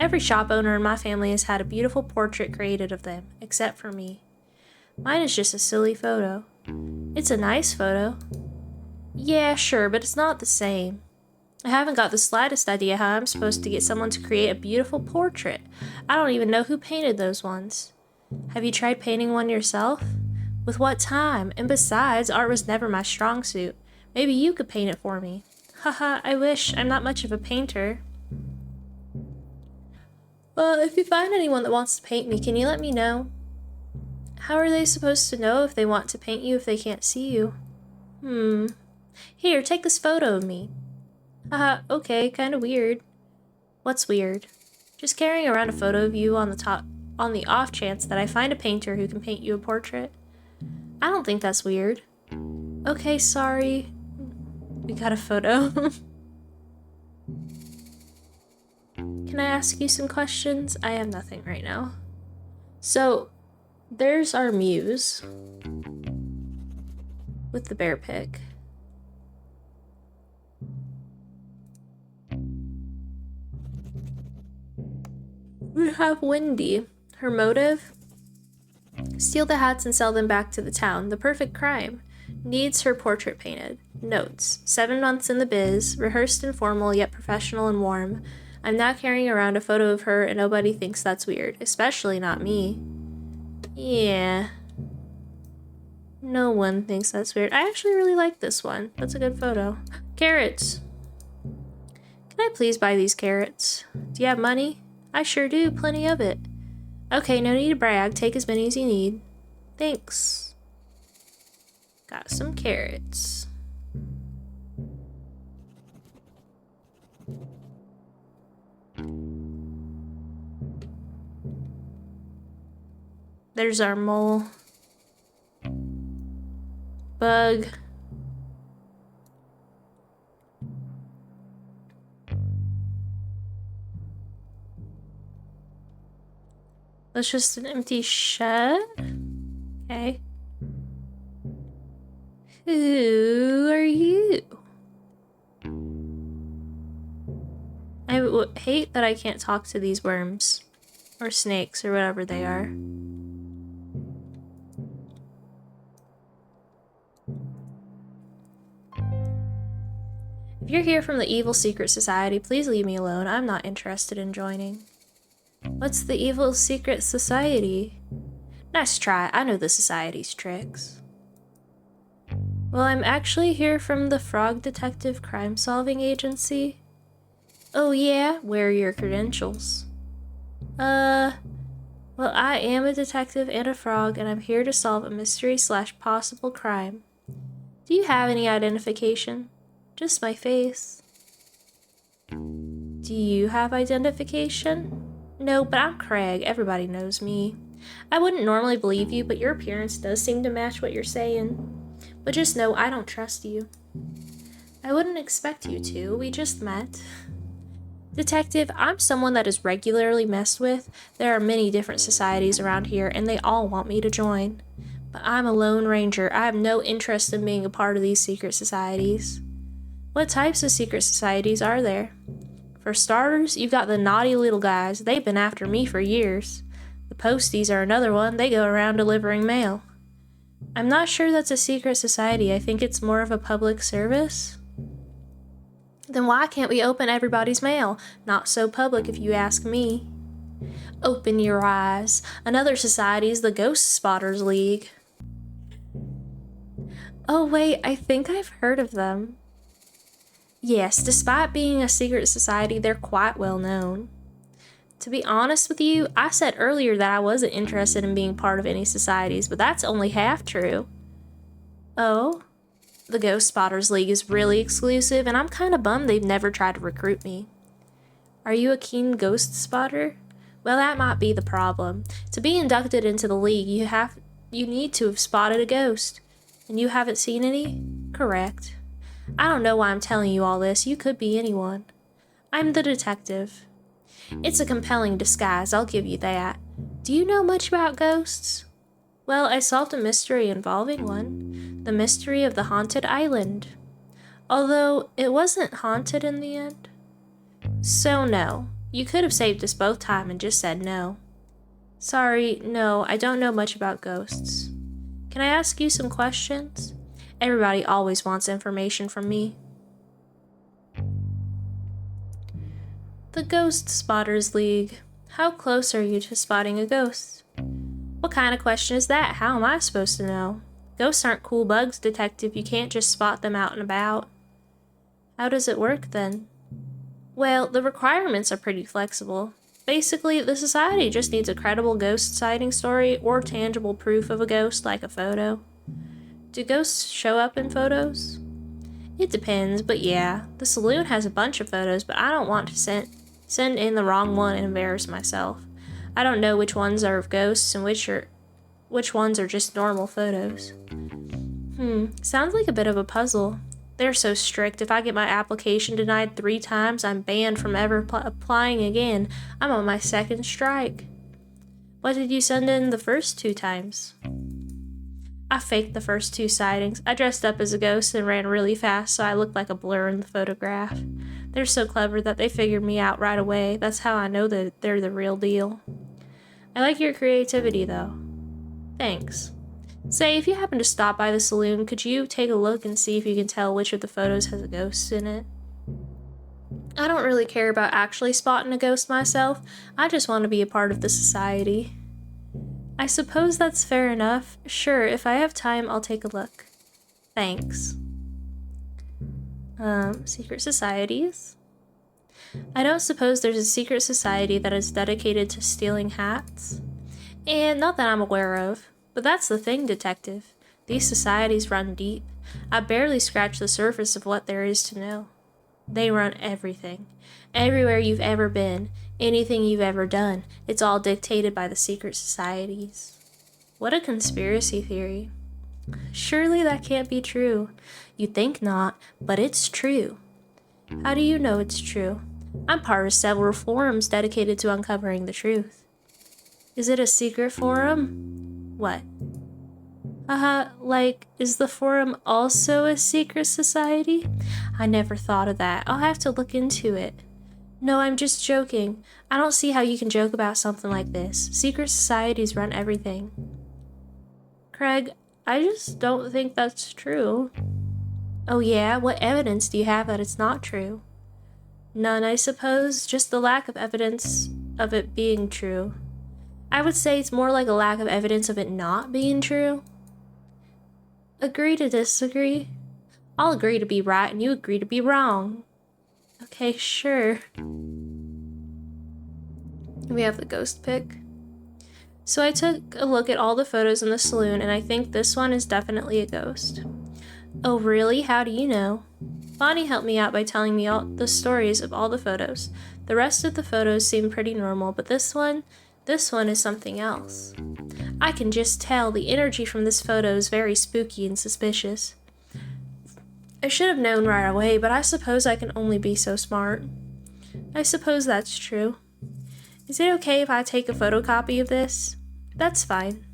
S1: Every shop owner in my family has had a beautiful portrait created of them, except for me. Mine is just a silly photo. It's a nice photo. Yeah, sure, but it's not the same. I haven't got the slightest idea how I'm supposed to get someone to create a beautiful portrait. I don't even know who painted those ones. Have you tried painting one yourself? With what time? And besides, art was never my strong suit. Maybe you could paint it for me. Haha, I wish. I'm not much of a painter. Well, if you find anyone that wants to paint me, can you let me know? How are they supposed to know if they want to paint you if they can't see you? Here, take this photo of me. Haha, okay, kinda weird. What's weird? Just carrying around a photo of you on the off chance that I find a painter who can paint you a portrait. I don't think that's weird. Okay, sorry. We got a photo. Can I ask you some questions? I have nothing right now. So, there's our muse with the bear pig. We have Wendy. Her motive? Steal the hats and sell them back to the town. The perfect crime. Needs her portrait painted. Notes. 7 months in the biz. Rehearsed and formal, yet professional and warm. I'm now carrying around a photo of her and nobody thinks that's weird. Especially not me. Yeah. No one thinks that's weird. I actually really like this one. That's a good photo. Carrots. Can I please buy these carrots? Do you have money? I sure do. Plenty of it. Okay, no need to brag. Take as many as you need. Thanks. Got some carrots. There's our mole. Bug. That's just an empty shed. Okay. Who are you? I hate that I can't talk to these worms. Or snakes, or whatever they are. If you're here from the Evil Secret Society, please leave me alone. I'm not interested in joining. What's the Evil Secret Society? Nice try. I know the Society's tricks. Well, I'm actually here from the Frog Detective Crime Solving Agency. Oh yeah? Where are your credentials? Well, I am a detective and a frog, and I'm here to solve a mystery/possible crime. Do you have any identification? Just my face. Do you have identification? No, but I'm Craig. Everybody knows me. I wouldn't normally believe you, but your appearance does seem to match what you're saying. But just know I don't trust you. I wouldn't expect you to. We just met. Detective, I'm someone that is regularly messed with. There are many different societies around here, and they all want me to join. But I'm a lone ranger. I have no interest in being a part of these secret societies. What types of secret societies are there? For starters, you've got the naughty little guys. They've been after me for years. The posties are another one. They go around delivering mail. I'm not sure that's a secret society. I think it's more of a public service. Then why can't we open everybody's mail? Not so public if you ask me. Open your eyes. Another society is the Ghost Spotters League. Oh wait, I think I've heard of them. Yes, despite being a secret society, they're quite well known. To be honest with you, I said earlier that I wasn't interested in being part of any societies, but that's only half true. Oh? The Ghost Spotters League is really exclusive, and I'm kind of bummed they've never tried to recruit me. Are you a keen ghost spotter? Well, that might be the problem. To be inducted into the league, you need to have spotted a ghost. And you haven't seen any? Correct. I don't know why I'm telling you all this. You could be anyone. I'm the detective. It's a compelling disguise, I'll give you that. Do you know much about ghosts? Well, I solved a mystery involving one. The mystery of the haunted island. Although, it wasn't haunted in the end. So no. You could have saved us both time and just said no. Sorry, no, I don't know much about ghosts. Can I ask you some questions? Everybody always wants information from me. The Ghost Spotters League. How close are you to spotting a ghost? What kind of question is that? How am I supposed to know? Ghosts aren't cool bugs, detective. You can't just spot them out and about. How does it work then? Well, the requirements are pretty flexible. Basically, the society just needs a credible ghost sighting story or tangible proof of a ghost, like a photo. Do ghosts show up in photos? It depends, but yeah. The saloon has a bunch of photos, but I don't want to send in the wrong one and embarrass myself. I don't know which ones are of ghosts and which ones are just normal photos. Sounds like a bit of a puzzle. They're so strict. If I get my application denied 3 times, I'm banned from ever applying again. I'm on my 2nd strike. What did you send in the first 2 times? I faked the first 2 sightings. I dressed up as a ghost and ran really fast so I looked like a blur in the photograph. They're so clever that they figured me out right away. That's how I know that they're the real deal. I like your creativity though. Thanks. Say, if you happen to stop by the saloon, could you take a look and see if you can tell which of the photos has a ghost in it? I don't really care about actually spotting a ghost myself. I just want to be a part of the society. I suppose that's fair enough. Sure, if I have time, I'll take a look. Thanks. Secret societies? I don't suppose there's a secret society that is dedicated to stealing hats? And not that I'm aware of. But that's the thing, Detective. These societies run deep. I barely scratch the surface of what there is to know. They run everything. Everywhere you've ever been, anything you've ever done, it's all dictated by the secret societies. What a conspiracy theory. Surely that can't be true. You think not, but it's true. How do you know it's true? I'm part of several forums dedicated to uncovering the truth. Is it a secret forum? What? Is the forum also a secret society? I never thought of that. I'll have to look into it. No, I'm just joking. I don't see how you can joke about something like this. Secret societies run everything. Craig, I just don't think that's true. Oh yeah? What evidence do you have that it's not true? None, I suppose. Just the lack of evidence of it being true. I would say it's more like a lack of evidence of it not being true. Agree to disagree? I'll agree to be right and you agree to be wrong. Okay, sure. We have the ghost pic. So I took a look at all the photos in the saloon and I think this one is definitely a ghost. Oh really? How do you know? Bonnie helped me out by telling me all the stories of all the photos. The rest of the photos seem pretty normal, but this one is something else. I can just tell the energy from this photo is very spooky and suspicious. I should have known right away, but I suppose I can only be so smart. I suppose that's true. Is it okay if I take a photocopy of this? That's fine.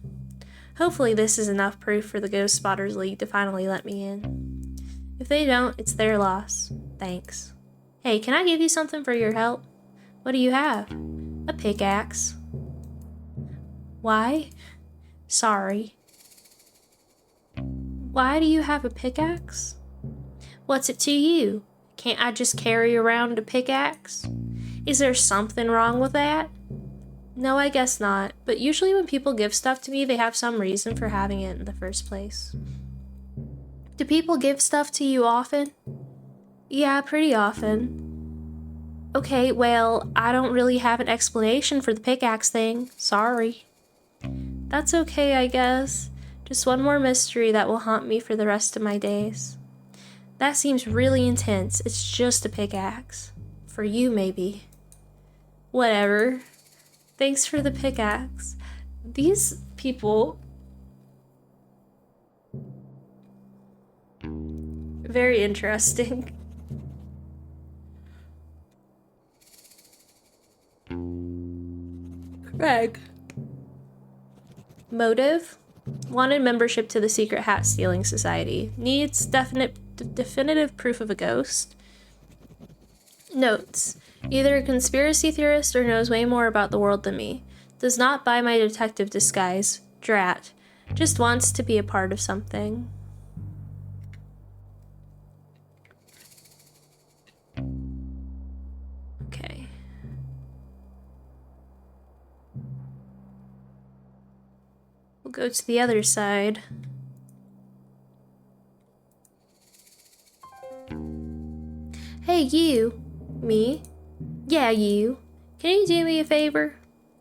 S1: Hopefully this is enough proof for the Ghost Spotters League to finally let me in. If they don't, it's their loss. Thanks. Hey, can I give you something for your help? What do you have? A pickaxe. Why? Sorry. Why do you have a pickaxe? What's it to you? Can't I just carry around a pickaxe? Is there something wrong with that? No, I guess not. But usually when people give stuff to me, they have some reason for having it in the first place. Do people give stuff to you often? Yeah, pretty often. Okay, well, I don't really have an explanation for the pickaxe thing. Sorry. That's okay, I guess. Just one more mystery that will haunt me for the rest of my days. That seems really intense. It's just a pickaxe. For you, maybe. Whatever. Thanks for the pickaxe. These people... Very interesting. Craig. Motive? Wanted membership to the Secret Hat Stealing Society. Needs definitive proof of a ghost. Notes. Either a conspiracy theorist or knows way more about the world than me. Does not buy my detective disguise. Drat. Just wants to be a part of something. Okay. We'll go to the other side. Hey, you. Me? Yeah, you. Can you do me a favor?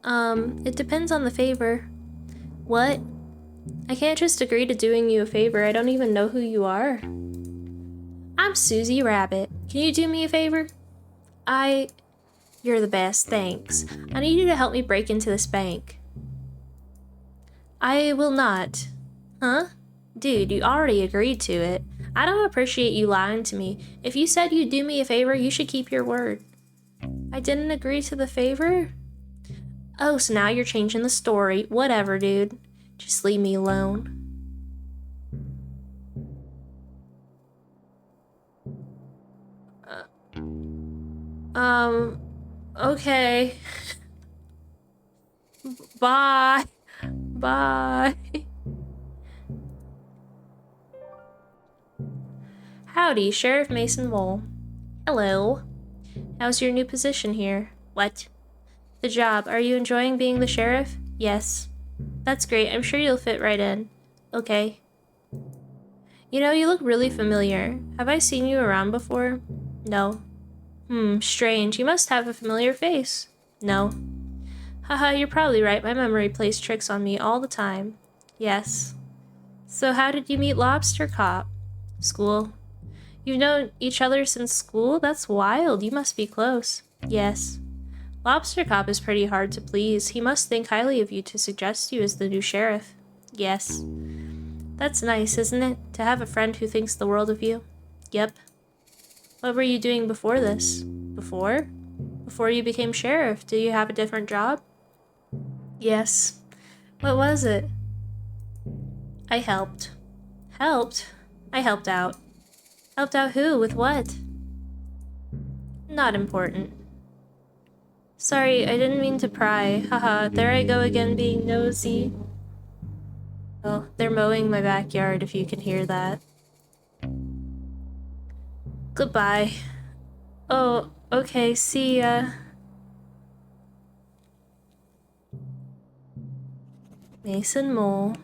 S1: It depends on the favor. What? I can't just agree to doing you a favor. I don't even know who you are. I'm Susie Rabbit. Can you do me a favor? You're the best, thanks. I need you to help me break into this bank. I will not. Huh? Dude, you already agreed to it. I don't appreciate you lying to me. If you said you'd do me a favor, you should keep your word. I didn't agree to the favor? Oh, so now you're changing the story. Whatever, dude. Just leave me alone. Okay. Bye. Bye. Howdy, Sheriff Mason Mole. Hello. How's your new position here? What? The job. Are you enjoying being the sheriff? Yes. That's great. I'm sure you'll fit right in. Okay. You know, you look really familiar. Have I seen you around before? No. Strange. You must have a familiar face. No. Haha, you're probably right. My memory plays tricks on me all the time. Yes. So how did you meet Lobster Cop? School. You've known each other since school? That's wild. You must be close. Yes. Lobster Cop is pretty hard to please. He must think highly of you to suggest you as the new sheriff. Yes. That's nice, isn't it? To have a friend who thinks the world of you. Yep. What were you doing before this? Before? Before you became sheriff, did you have a different job? Yes. What was it? I helped. Helped? I helped out. Helped out who? With what? Not important. Sorry, I didn't mean to pry. Haha, there I go again being nosy. Oh, they're mowing my backyard if you can hear that. Goodbye. Oh, okay, see ya. Mason Mole.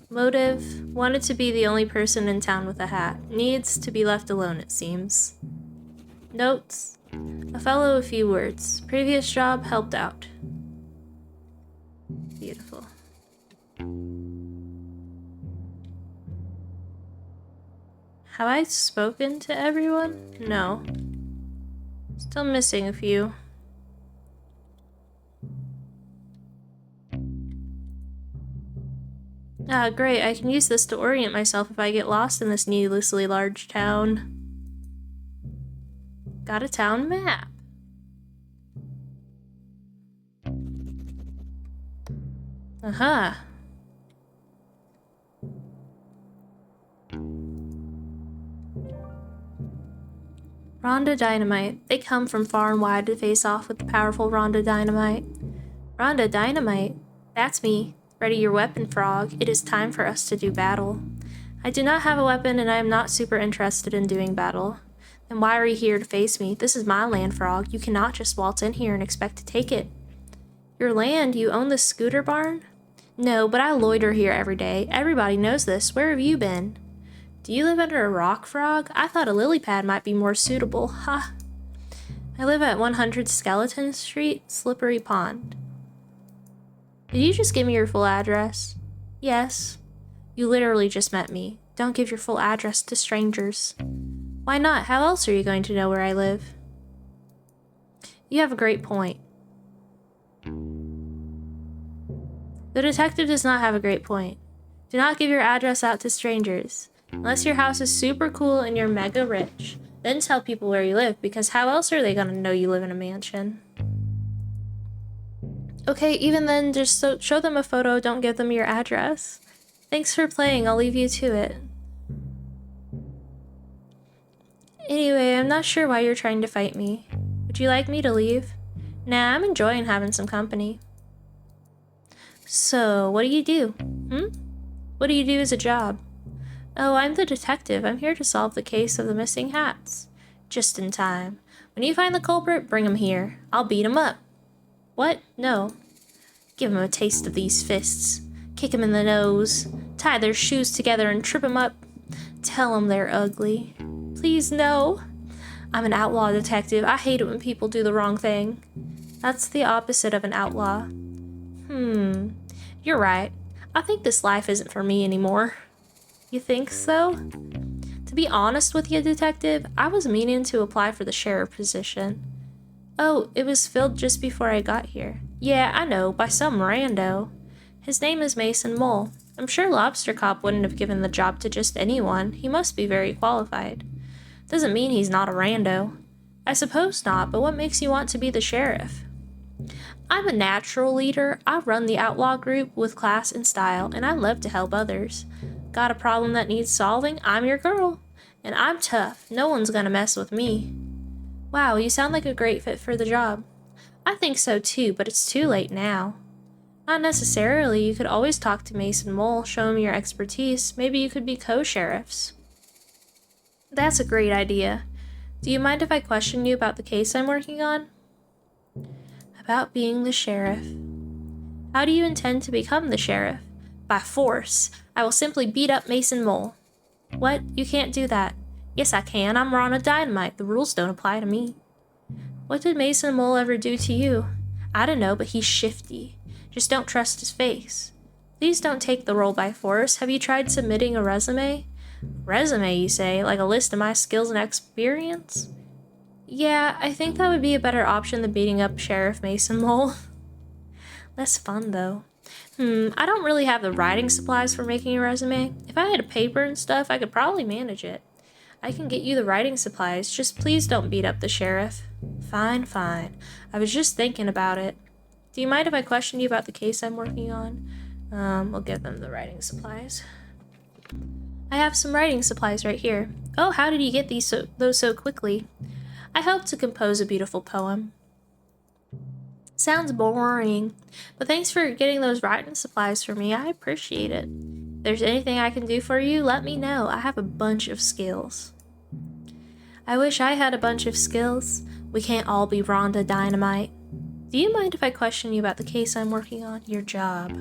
S1: Motive: wanted to be the only person in town with a hat. Needs to be left alone, it seems. Notes: a fellow, a few words. Previous job, helped out. Beautiful. Have I spoken to everyone? No. Still missing a few. Ah, great. I can use this to orient myself if I get lost in this needlessly large town. Got a town map. Aha. Rhonda Dynamite. They come from far and wide to face off with the powerful Rhonda Dynamite. Rhonda Dynamite? That's me. Ready your weapon, Frog. It is time for us to do battle. I do not have a weapon and I am not super interested in doing battle. Then why are you here to face me? This is my land, Frog. You cannot just waltz in here and expect to take it. Your land? You own this scooter barn? No, but I loiter here every day. Everybody knows this. Where have you been? Do you live under a rock, Frog? I thought a lily pad might be more suitable. Ha! I live at 100 Skeleton Street, Slippery Pond. Did you just give me your full address? Yes. You literally just met me. Don't give your full address to strangers. Why not? How else are you going to know where I live? You have a great point. The detective does not have a great point. Do not give your address out to strangers. Unless your house is super cool and you're mega rich. Then tell people where you live, because how else are they gonna know you live in a mansion? Okay, even then, just show them a photo, don't give them your address. Thanks for playing, I'll leave you to it. Anyway, I'm not sure why you're trying to fight me. Would you like me to leave? Nah, I'm enjoying having some company. So, what do you do? What do you do as a job? Oh, I'm the detective. I'm here to solve the case of the missing hats. Just in time. When you find the culprit, bring him here. I'll beat him up. What? No. Give him a taste of these fists. Kick him in the nose. Tie their shoes together and trip him up. Tell them they're ugly. Please, no. I'm an outlaw detective. I hate it when people do the wrong thing. That's the opposite of an outlaw. You're right. I think this life isn't for me anymore. You think so? To be honest with you, detective, I was meaning to apply for the sheriff position. Oh, it was filled just before I got here. Yeah, I know, by some rando. His name is Mason Mole. I'm sure Lobster Cop wouldn't have given the job to just anyone. He must be very qualified. Doesn't mean he's not a rando. I suppose not, but what makes you want to be the sheriff? I'm a natural leader. I run the outlaw group with class and style, and I love to help others. Got a problem that needs solving? I'm your girl. And I'm tough. No one's gonna mess with me. Wow, you sound like a great fit for the job. I think so too, but it's too late now. Not necessarily. You could always talk to Mason Mole, show him your expertise. Maybe you could be co-sheriffs. That's a great idea. Do you mind if I question you about the case I'm working on? About being the sheriff. How do you intend to become the sheriff? By force. I will simply beat up Mason Mole. What? You can't do that. Yes, I can. I'm Rhonda Dynamite. The rules don't apply to me. What did Mason Mole ever do to you? I don't know, but he's shifty. Just don't trust his face. Please don't take the role by force. Have you tried submitting a resume? Resume, you say? Like a list of my skills and experience? Yeah, I think that would be a better option than beating up Sheriff Mason Mole. Less fun, though. I don't really have the writing supplies for making a resume. If I had a paper and stuff, I could probably manage it. I can get you the writing supplies, just please don't beat up the sheriff. Fine, fine. I was just thinking about it. Do you mind if I question you about the case I'm working on? We'll give them the writing supplies. I have some writing supplies right here. Oh, how did you get those so quickly? I helped to compose a beautiful poem. Sounds boring, but thanks for getting those writing supplies for me. I appreciate it. If there's anything I can do for you, let me know. I have a bunch of skills. I wish I had a bunch of skills. We can't all be Rhonda Dynamite. Do you mind if I question you about the case I'm working on? Your job.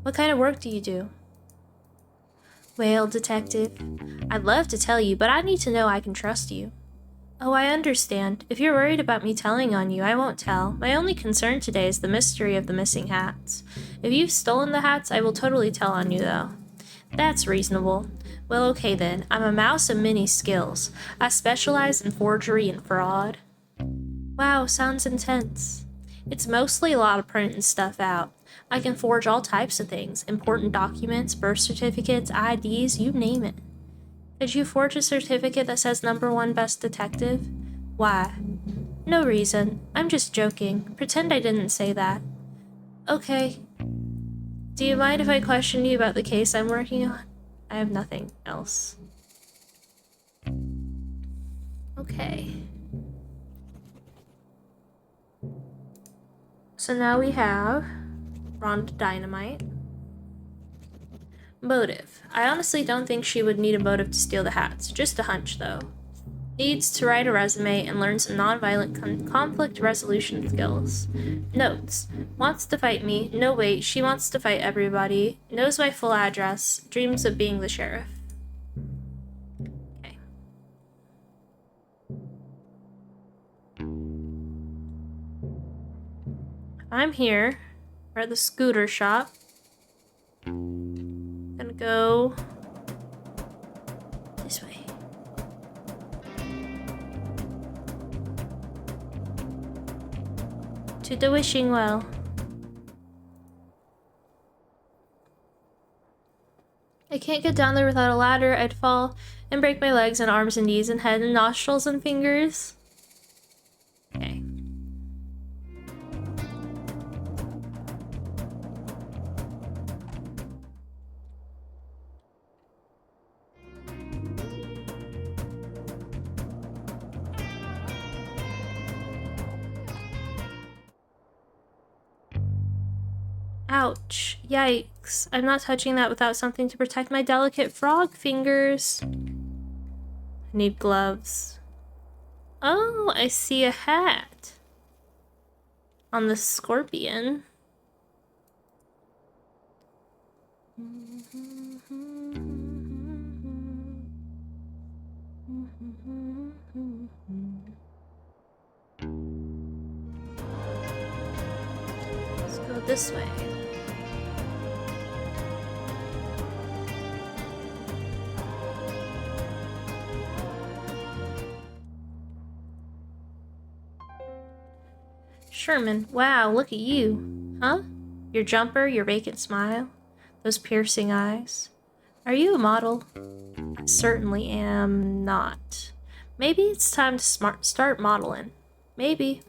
S1: What kind of work do you do? Well, detective, I'd love to tell you, but I need to know I can trust you. Oh, I understand. If you're worried about me telling on you, I won't tell. My only concern today is the mystery of the missing hats. If you've stolen the hats, I will totally tell on you, though. That's reasonable. Well, okay then. I'm a mouse of many skills. I specialize in forgery and fraud. Wow, sounds intense. It's mostly a lot of printing stuff out. I can forge all types of things. Important documents, birth certificates, IDs, you name it. Did you forge a certificate that says #1 best detective? Why? No reason. I'm just joking. Pretend I didn't say that. Okay. Do you mind if I question you about the case I'm working on? I have nothing else. Okay. So now we have Rhonda Dynamite. Motive. I honestly don't think she would need a motive to steal the hats. Just a hunch, though. Needs to write a resume and learn some nonviolent conflict resolution skills. Notes. Wants to fight me. No, wait. She wants to fight everybody. Knows my full address. Dreams of being the sheriff. Okay. I'm here. We're at the scooter shop. Gonna go this way. To the wishing well. I can't get down there without a ladder. I'd fall and break my legs and arms and knees and head and nostrils and fingers. Okay. Ouch. Yikes. I'm not touching that without something to protect my delicate frog fingers. I need gloves. Oh, I see a hat. On the scorpion. Let's go this way. Sherman, wow, look at you. Huh? Your jumper, your vacant smile, those piercing eyes. Are you a model? I certainly am not. Maybe it's time to start modeling. Maybe.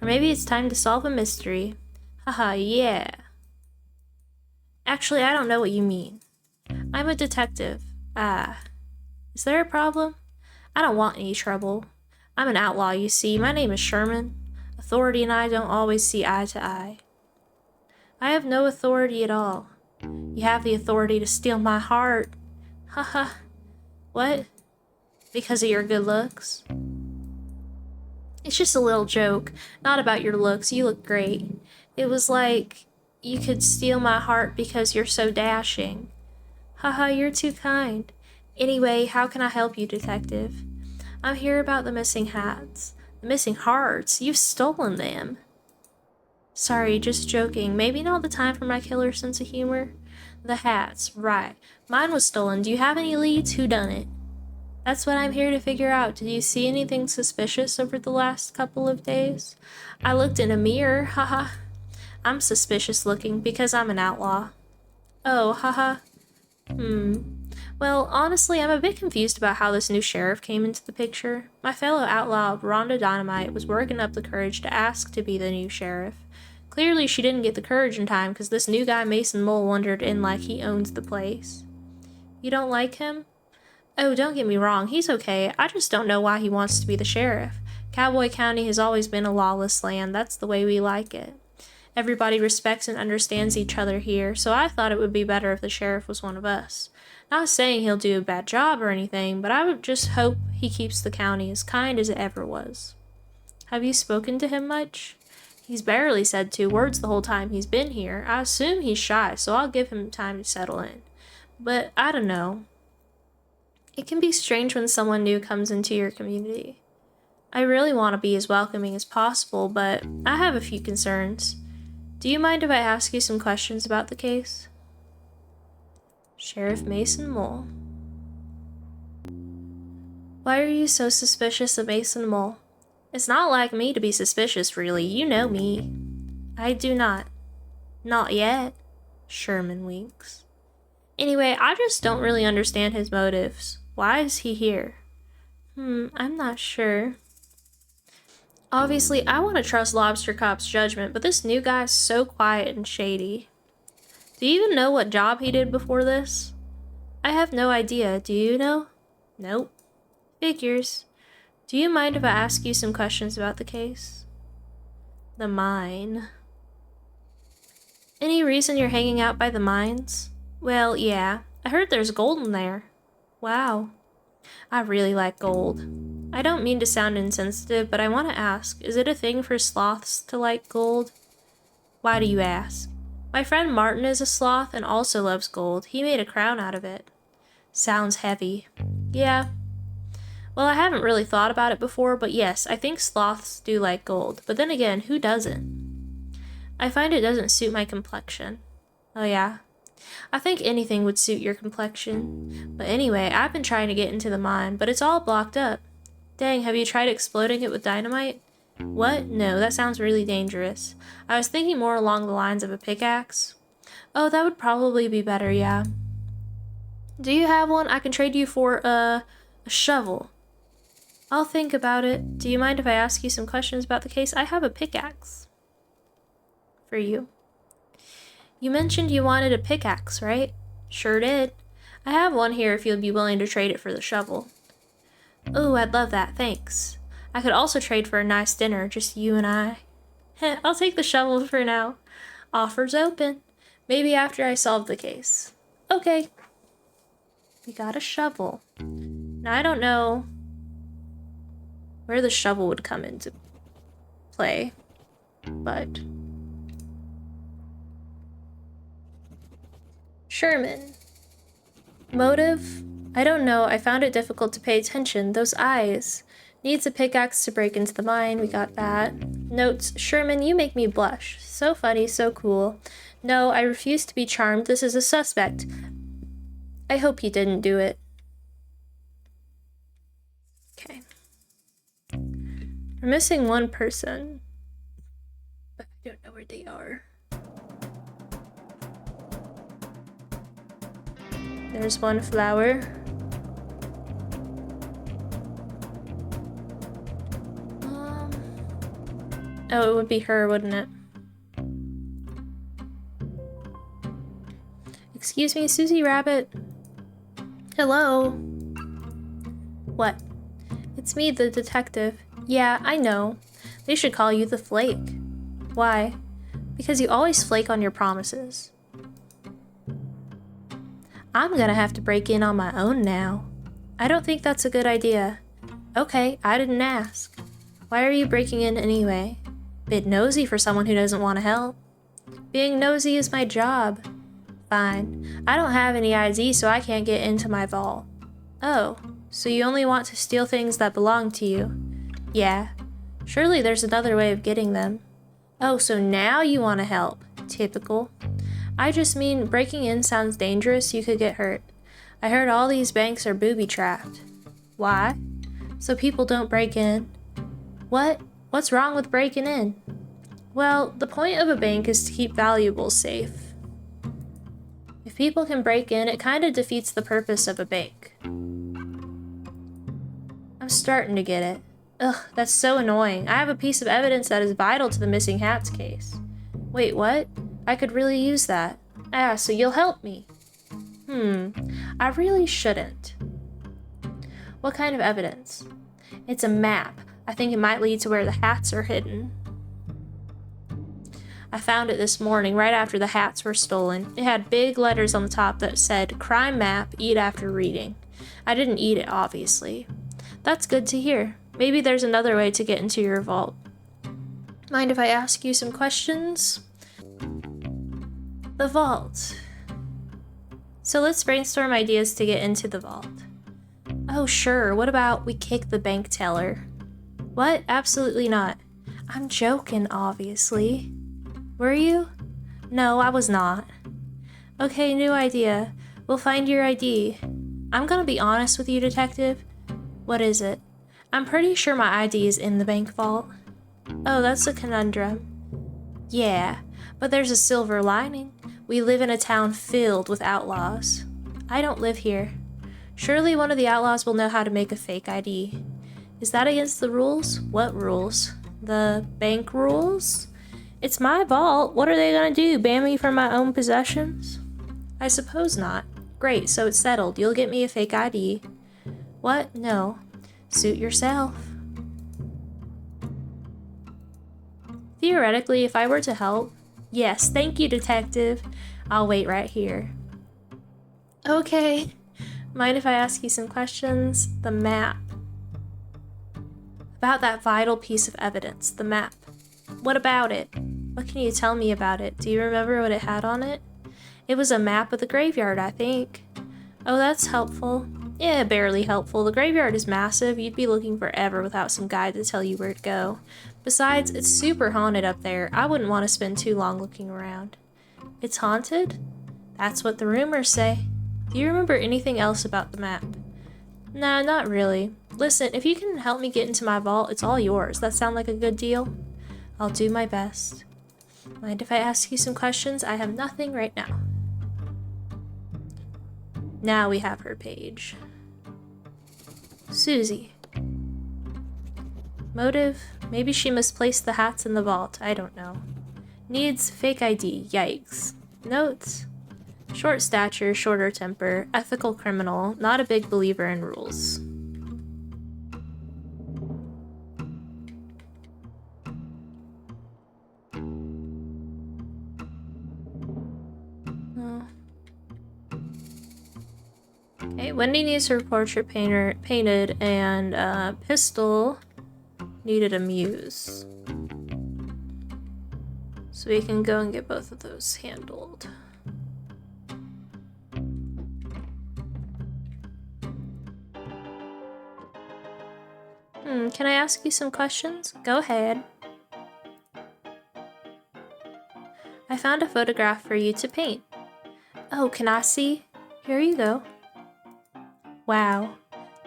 S1: Or maybe it's time to solve a mystery. Haha, yeah. Actually, I don't know what you mean. I'm a detective. Ah. Is there a problem? I don't want any trouble. I'm an outlaw, you see. My name is Sherman. Authority and I don't always see eye to eye. I have no authority at all. You have the authority to steal my heart. Haha. What? Because of your good looks? It's just a little joke, not about your looks. You look great. It was like you could steal my heart because you're so dashing. Haha, you're too kind. Anyway, how can I help you, detective? I'm here about the missing hats. The missing hearts? You've stolen them. Sorry, just joking. Maybe not the time for my killer sense of humor. The hats, right. Mine was stolen. Do you have any leads? Who done it? That's what I'm here to figure out. Did you see anything suspicious over the last couple of days? I looked in a mirror, haha. I'm suspicious looking because I'm an outlaw. Oh, haha. Well, honestly, I'm a bit confused about how this new sheriff came into the picture. My fellow outlaw, Rhonda Dynamite, was working up the courage to ask to be the new sheriff. Clearly, she didn't get the courage in time because this new guy, Mason Mole, wandered in like he owns the place. You don't like him? Oh, don't get me wrong, he's okay. I just don't know why he wants to be the sheriff. Cowboy County has always been a lawless land. That's the way we like it. Everybody respects and understands each other here, so I thought it would be better if the sheriff was one of us. Not saying he'll do a bad job or anything, but I would just hope he keeps the county as kind as it ever was. Have you spoken to him much? He's barely said 2 words the whole time he's been here. I assume he's shy, so I'll give him time to settle in. But I don't know. It can be strange when someone new comes into your community. I really want to be as welcoming as possible, but I have a few concerns. Do you mind if I ask you some questions about the case? Sheriff Mason Mole. Why are you so suspicious of Mason Mole? It's not like me to be suspicious, really. You know me. I do not. Not yet. Sherman winks. Anyway, I just don't really understand his motives. Why is he here? I'm not sure. Obviously, I want to trust Lobster Cop's judgment, but this new guy's so quiet and shady. Do you even know what job he did before this? I have no idea. Do you know? Nope. Figures. Do you mind if I ask you some questions about the case? The mine. Any reason you're hanging out by the mines? Well, yeah. I heard there's gold in there. Wow. I really like gold. I don't mean to sound insensitive, but I want to ask, is it a thing for sloths to like gold? Why do you ask? My friend Martin is a sloth and also loves gold. He made a crown out of it. Sounds heavy. Yeah. Well, I haven't really thought about it before, but yes, I think sloths do like gold. But then again, who doesn't? I find it doesn't suit my complexion. Oh yeah? I think anything would suit your complexion. But anyway, I've been trying to get into the mine, but it's all blocked up. Dang, have you tried exploding it with dynamite? What? No, that sounds really dangerous. I was thinking more along the lines of a pickaxe. Oh, that would probably be better, yeah. Do you have one? I can trade you for a shovel. I'll think about it. Do you mind if I ask you some questions about the case? I have a pickaxe. For you. You mentioned you wanted a pickaxe, right? Sure did. I have one here if you'd be willing to trade it for the shovel. Oh, I'd love that, thanks. I could also trade for a nice dinner, just you and I. Heh, I'll take the shovel for now. Offers open. Maybe after I solve the case. Okay. We got a shovel. Now, I don't know where the shovel would come into play, but... Sherman. Motive? I don't know. I found it difficult to pay attention. Those eyes. Needs a pickaxe to break into the mine. We got that. Notes. Sherman, you make me blush. So funny, so cool. No, I refuse to be charmed. This is a suspect. I hope he didn't do it. Okay. We're missing one person, but I don't know where they are. There's one flower. Oh, it would be her, wouldn't it? Excuse me, Susie Rabbit. Hello. What? It's me, the detective. Yeah, I know. They should call you the Flake. Why? Because you always flake on your promises. I'm gonna have to break in on my own now. I don't think that's a good idea. Okay, I didn't ask. Why are you breaking in anyway? Bit nosy for someone who doesn't want to help. Being nosy is my job. Fine. I don't have any ID, so I can't get into my vault. Oh, so you only want to steal things that belong to you? Yeah. Surely there's another way of getting them. Oh, so now you want to help. Typical. I just mean, breaking in sounds dangerous, you could get hurt. I heard all these banks are booby-trapped. Why? So people don't break in. What? What's wrong with breaking in? Well, the point of a bank is to keep valuables safe. If people can break in, it kind of defeats the purpose of a bank. I'm starting to get it. Ugh, that's so annoying. I have a piece of evidence that is vital to the missing hats case. Wait, what? I could really use that. Ah, so you'll help me. I really shouldn't. What kind of evidence? It's a map. I think it might lead to where the hats are hidden. I found it this morning, right after the hats were stolen. It had big letters on the top that said, "Crime map, eat after reading." I didn't eat it, obviously. That's good to hear. Maybe there's another way to get into your vault. Mind if I ask you some questions? The vault. So let's brainstorm ideas to get into the vault. Oh, sure. What about we kick the bank teller? What? Absolutely not. I'm joking, obviously. Were you? No, I was not. Okay, new idea. We'll find your ID. I'm gonna be honest with you, detective. What is it? I'm pretty sure my ID is in the bank vault. Oh, that's a conundrum. Yeah, but there's a silver lining. We live in a town filled with outlaws. I don't live here. Surely one of the outlaws will know how to make a fake ID. Is that against the rules? What rules? The bank rules? It's my vault. What are they gonna do? Ban me from my own possessions? I suppose not. Great, so it's settled. You'll get me a fake ID. What? No. Suit yourself. Theoretically, if I were to help... Yes, thank you, detective. I'll wait right here. Okay. Mind if I ask you some questions? The map. About that vital piece of evidence, the map. What about it? What can you tell me about it? Do you remember what it had on it? It was a map of the graveyard, I think. Oh, that's helpful. Yeah, barely helpful. The graveyard is massive. You'd be looking forever without some guide to tell you where to go. Besides, it's super haunted up there. I wouldn't want to spend too long looking around. It's haunted? That's what the rumors say. Do you remember anything else about the map? Nah, not really. Listen, if you can help me get into my vault, it's all yours. That sound like a good deal? I'll do my best. Mind if I ask you some questions? I have nothing right now. Now we have her page. Susie. Motive? Maybe she misplaced the hats in the vault. I don't know. Needs fake ID. Yikes. Notes? Short stature, shorter temper, ethical criminal, not a big believer in rules. Okay, Wendy needs her portrait painted, and Pistol needed a muse. So we can go and get both of those handled. Can I ask you some questions? Go ahead. I found a photograph for you to paint. Oh, can I see? Here you go. Wow,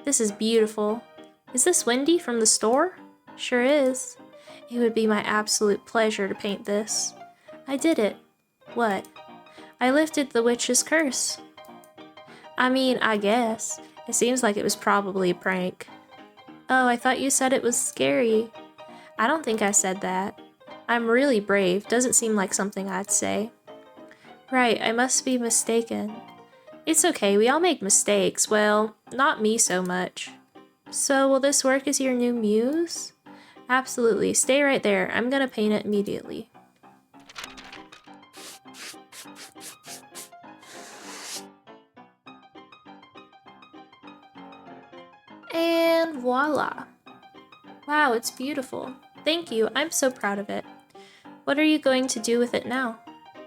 S1: this is beautiful. Is this Wendy from the store? Sure is. It would be my absolute pleasure to paint this. I did it. What? I lifted the witch's curse. I mean, I guess. It seems like it was probably a prank. Oh, I thought you said it was scary. I don't think I said that. I'm really brave. Doesn't seem like something I'd say. Right, I must be mistaken. It's okay, we all make mistakes. Well, not me so much. So, will this work as your new muse? Absolutely. Stay right there. I'm gonna paint it immediately. And voila. Wow, it's beautiful. Thank you, I'm so proud of it. What are you going to do with it now?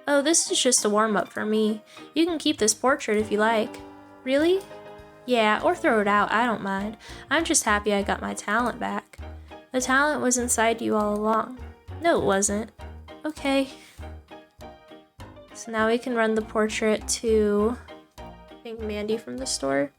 S1: Oh, this is just a warm-up for me. You can keep this portrait if you like. Really? Yeah, or throw it out, I don't mind. I'm just happy I got my talent back. The talent was inside you all along. No, it wasn't. Okay. So now we can run the portrait to, I think, Mandy from the store.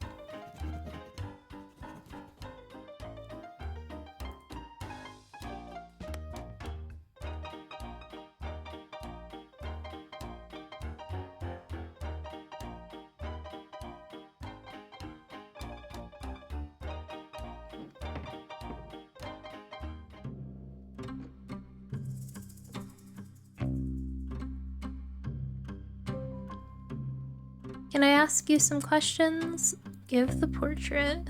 S1: Can I ask you some questions? Give the portrait.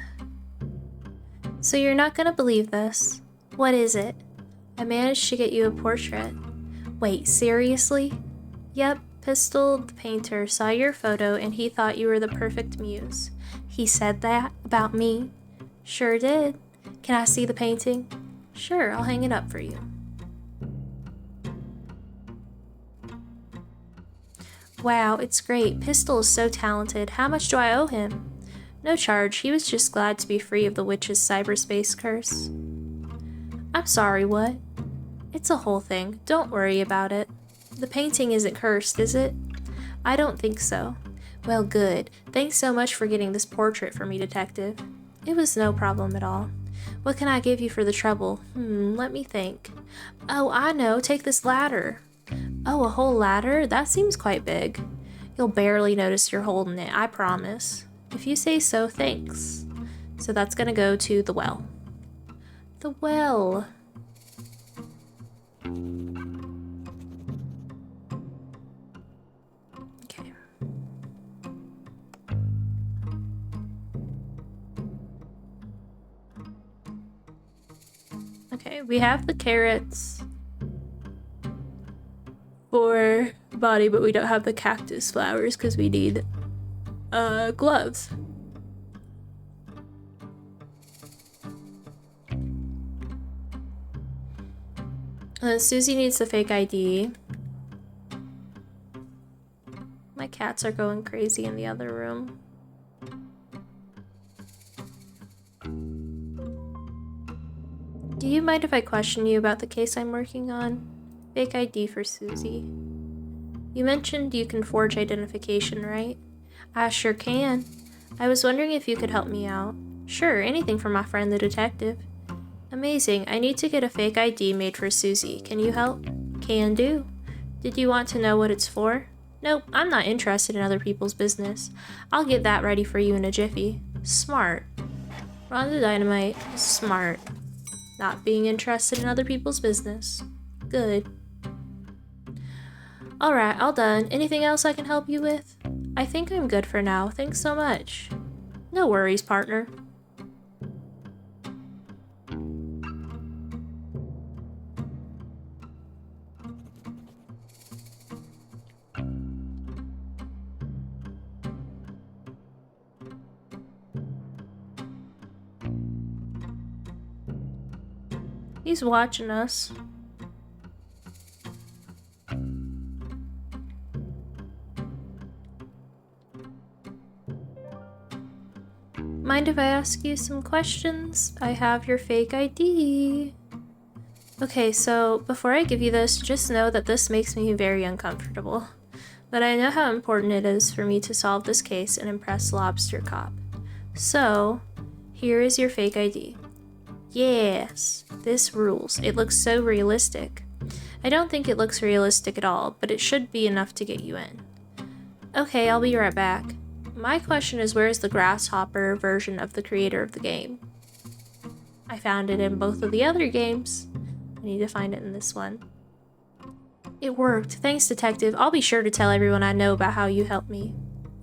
S1: So you're not gonna believe this. What is it? I managed to get you a portrait. Wait, seriously? Yep, Pistol the painter saw your photo and he thought you were the perfect muse. He said that about me? Sure did. Can I see the painting? Sure, I'll hang it up for you. Wow, it's great. Pistol is so talented. How much do I owe him? No charge. He was just glad to be free of the witch's cyberspace curse. I'm sorry, what? It's a whole thing. Don't worry about it. The painting isn't cursed, is it? I don't think so. Well, good. Thanks so much for getting this portrait for me, Detective. It was no problem at all. What can I give you for the trouble? Let me think. Oh, I know. Take this ladder. Oh, a whole ladder? That seems quite big. You'll barely notice you're holding it, I promise. If you say so, thanks. So that's gonna go to the well. The well. Okay. Okay, we have the carrots for body, but we don't have the cactus flowers because we need gloves. Susie needs the fake ID. My cats are going crazy in the other room. Do you mind if I question you about the case I'm working on? Fake ID for Susie. You mentioned you can forge identification, right? I sure can. I was wondering if you could help me out. Sure, anything for my friend the detective. Amazing, I need to get a fake ID made for Susie. Can you help? Can do. Did you want to know what it's for? Nope, I'm not interested in other people's business. I'll get that ready for you in a jiffy. Smart. Rhonda Dynamite is smart. Not being interested in other people's business. Good. Alright, all done. Anything else I can help you with? I think I'm good for now. Thanks so much. No worries, partner. He's watching us. Mind if I ask you some questions? I have your fake ID. Okay, so before I give you this, just know that this makes me very uncomfortable. But I know how important it is for me to solve this case and impress Lobster Cop. So, here is your fake ID. Yes, this rules. It looks so realistic. I don't think it looks realistic at all, but it should be enough to get you in. Okay, I'll be right back. My question is, where is the grasshopper version of the creator of the game? I found it in both of the other games. I need to find it in this one. It worked. Thanks, Detective. I'll be sure to tell everyone I know about how you helped me.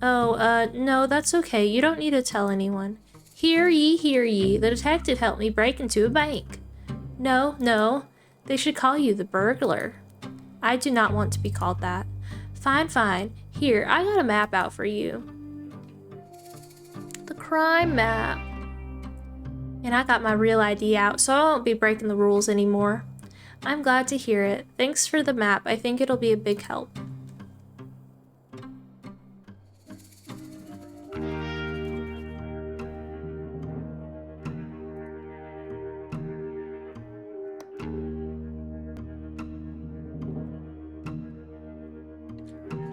S1: Oh, no, that's okay. You don't need to tell anyone. Hear ye, hear ye. The detective helped me break into a bank. No. They should call you the burglar. I do not want to be called that. Fine. Here, I got a map out for you. The crime map. And I got my real ID out, so I won't be breaking the rules anymore. I'm glad to hear it. Thanks for the map. I think it'll be a big help.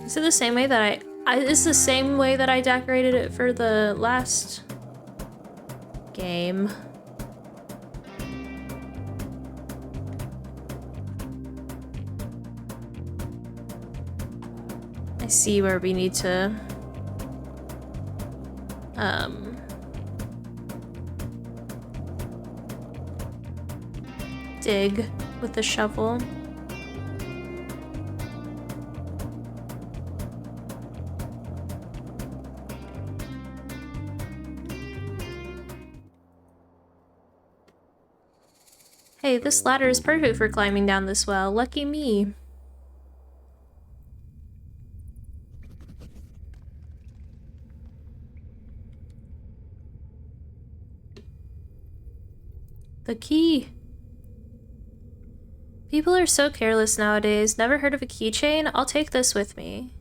S1: Is it the same way that it's the same way that I decorated it for the last game. I see where we need to dig with the shovel. Hey, this ladder is perfect for climbing down this well. Lucky me. The key. People are so careless nowadays. Never heard of a keychain? I'll take this with me.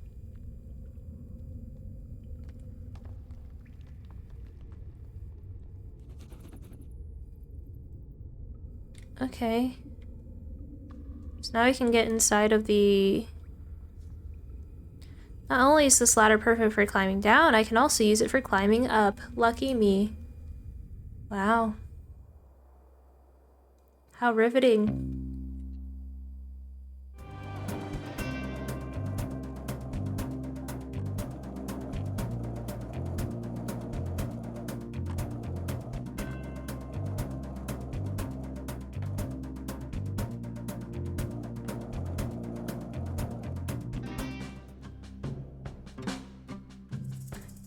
S1: Okay. So now we can get inside of the... Not only is this ladder perfect for climbing down, I can also use it for climbing up. Lucky me. Wow. How riveting.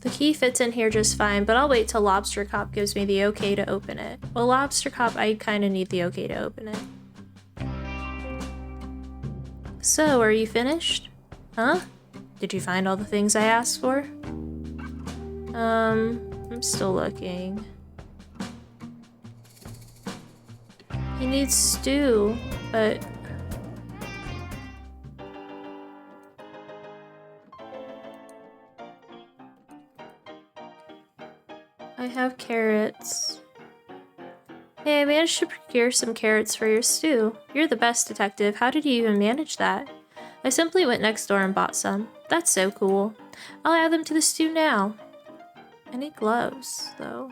S1: The key fits in here just fine, but I'll wait till Lobster Cop gives me the okay to open it. Well, Lobster Cop, I kind of need the okay to open it. So, are you finished? Huh? Did you find all the things I asked for? I'm still looking. He needs stew, but... I have carrots. Hey, I managed to procure some carrots for your stew. You're the best detective. How did you even manage that? I simply went next door and bought some. That's so cool. I'll add them to the stew now. I need gloves, though.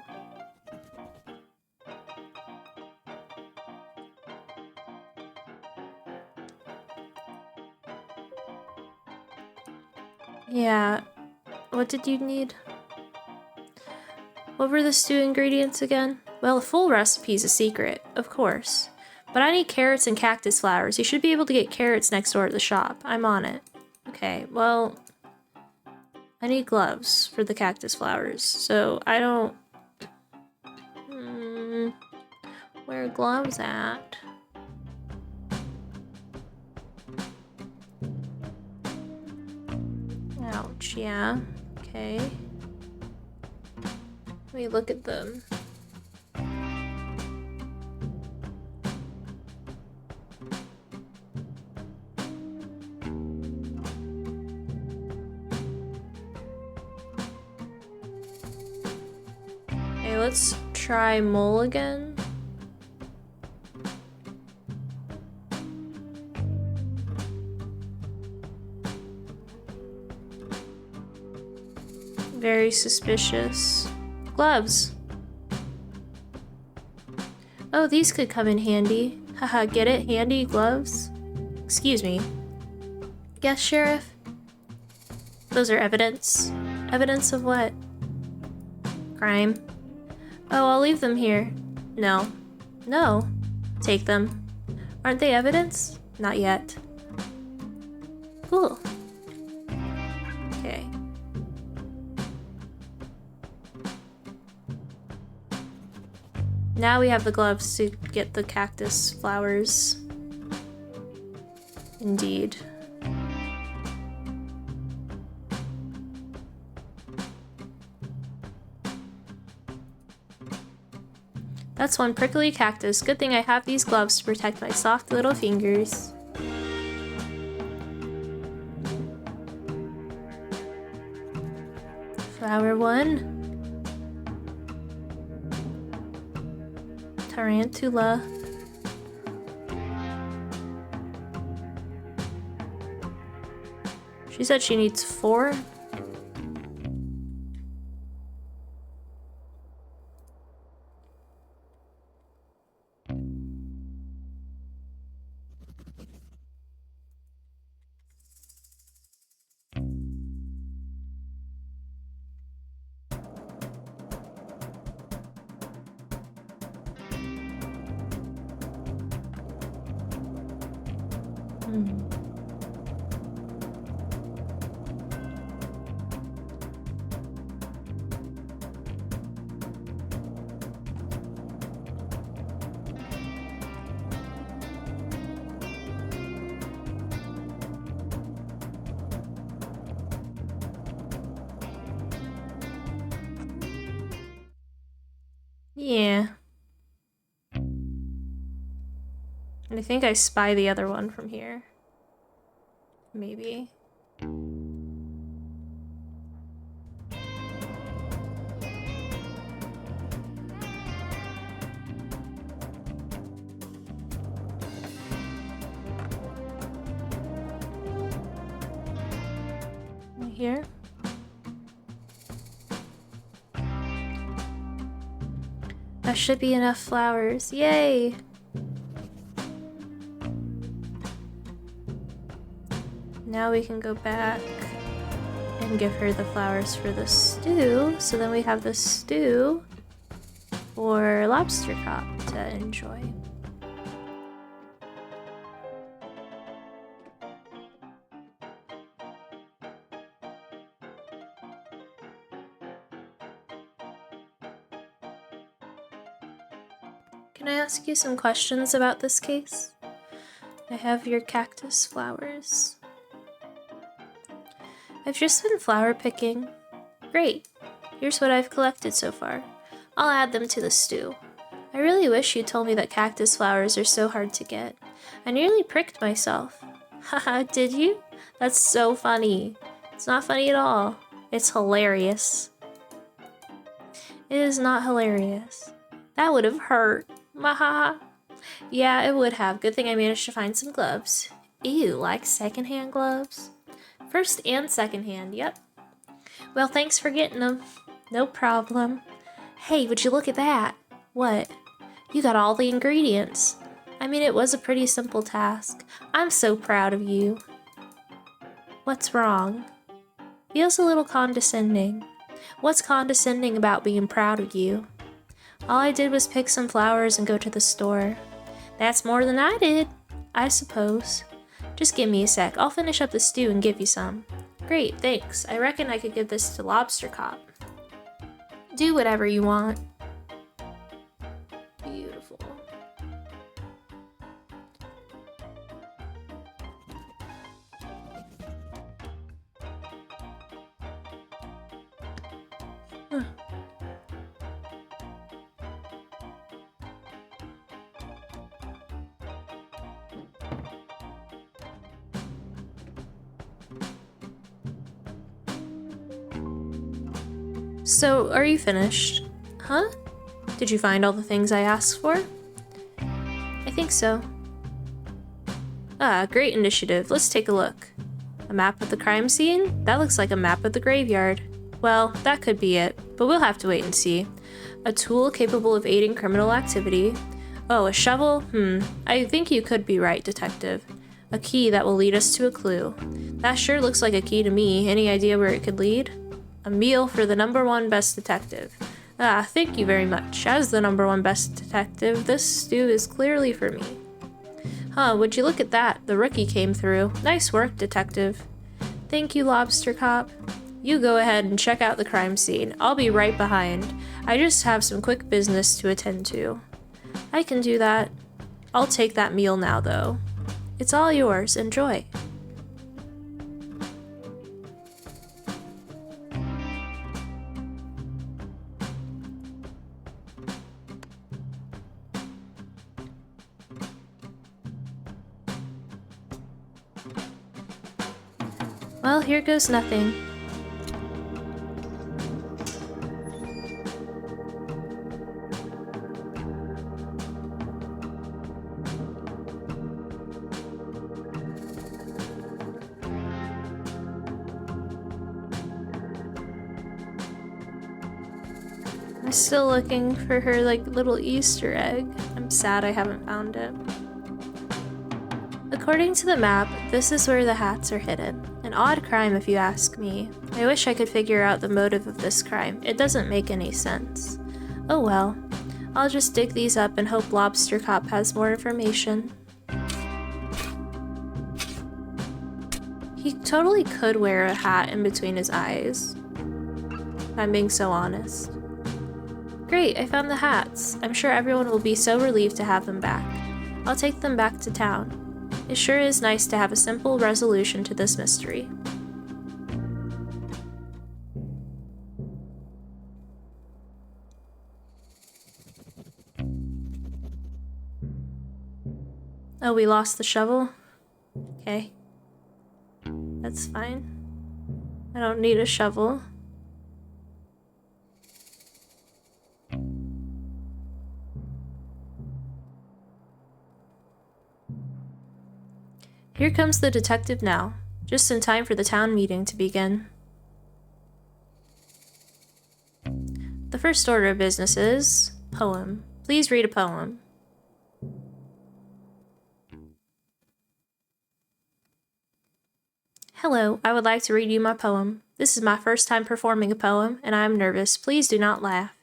S1: Yeah. What did you need? What were the stew ingredients again? Well, a full recipe's a secret, of course. But I need carrots and cactus flowers. You should be able to get carrots next door at the shop. I'm on it. Okay, well... I need gloves for the cactus flowers, so I don't... where are gloves at? Ouch, yeah. Okay. Let me look at them. Okay, let's try mulligan. Very suspicious. Gloves. Oh, these could come in handy. Haha, get it? Handy gloves? Excuse me. Yes, Sheriff? Those are evidence. Evidence of what? Crime. Oh, I'll leave them here. No. No. Take them. Aren't they evidence? Not yet. Cool. Okay. Now we have the gloves to get the cactus flowers. Indeed. That's one prickly cactus. Good thing I have these gloves to protect my soft little fingers. Flower 1. Tarantula. She said she needs 4. Yeah. And I think I spy the other one from here. Maybe. Right here. That should be enough flowers. Yay! Now we can go back and give her the flowers for the stew. So then we have the stew for lobster cop to enjoy. Can I ask you some questions about this case? I have your cactus flowers. I've just been flower picking. Great. Here's what I've collected so far. I'll add them to the stew. I really wish you told me that cactus flowers are so hard to get. I nearly pricked myself. Haha, did you? That's so funny. It's not funny at all. It's hilarious. It is not hilarious. That would have hurt. Maha. Yeah, it would have. Good thing I managed to find some gloves. Ew, like secondhand gloves? First and secondhand, yep. Well, thanks for getting them. No problem. Hey, would you look at that? What? You got all the ingredients. I mean, it was a pretty simple task. I'm so proud of you. What's wrong? Feels a little condescending. What's condescending about being proud of you? All I did was pick some flowers and go to the store. That's more than I did, I suppose. Just give me a sec. I'll finish up the stew and give you some. Great, thanks. I reckon I could give this to Lobster Cop. Do whatever you want. Beautiful. Huh. So, are you finished? Huh? Did you find all the things I asked for? I think so. Ah, great initiative. Let's take a look. A map of the crime scene? That looks like a map of the graveyard. Well, that could be it, but we'll have to wait and see. A tool capable of aiding criminal activity. Oh, a shovel? I think you could be right, Detective. A key that will lead us to a clue. That sure looks like a key to me. Any idea where it could lead? A meal for the #1 best detective. Ah, thank you very much. As the #1 best detective, this stew is clearly for me. Huh, would you look at that? The rookie came through. Nice work, Detective. Thank you, Lobster Cop. You go ahead and check out the crime scene. I'll be right behind. I just have some quick business to attend to. I can do that. I'll take that meal now, though. It's all yours. Enjoy. Well, here goes nothing. I'm still looking for her, like, little Easter egg. I'm sad I haven't found it. According to the map, this is where the hats are hidden. An odd crime if you ask me. I wish I could figure out the motive of this crime. It doesn't make any sense. Oh well. I'll just dig these up and hope Lobster Cop has more information. He totally could wear a hat in between his eyes. If I'm being so honest. Great, I found the hats. I'm sure everyone will be so relieved to have them back. I'll take them back to town. It sure is nice to have a simple resolution to this mystery. Oh, we lost the shovel? Okay. That's fine. I don't need a shovel. Here comes the detective now, just in time for the town meeting to begin. The first order of business is poem. Please read a poem. Hello, I would like to read you my poem. This is my first time performing a poem, and I am nervous. Please do not laugh.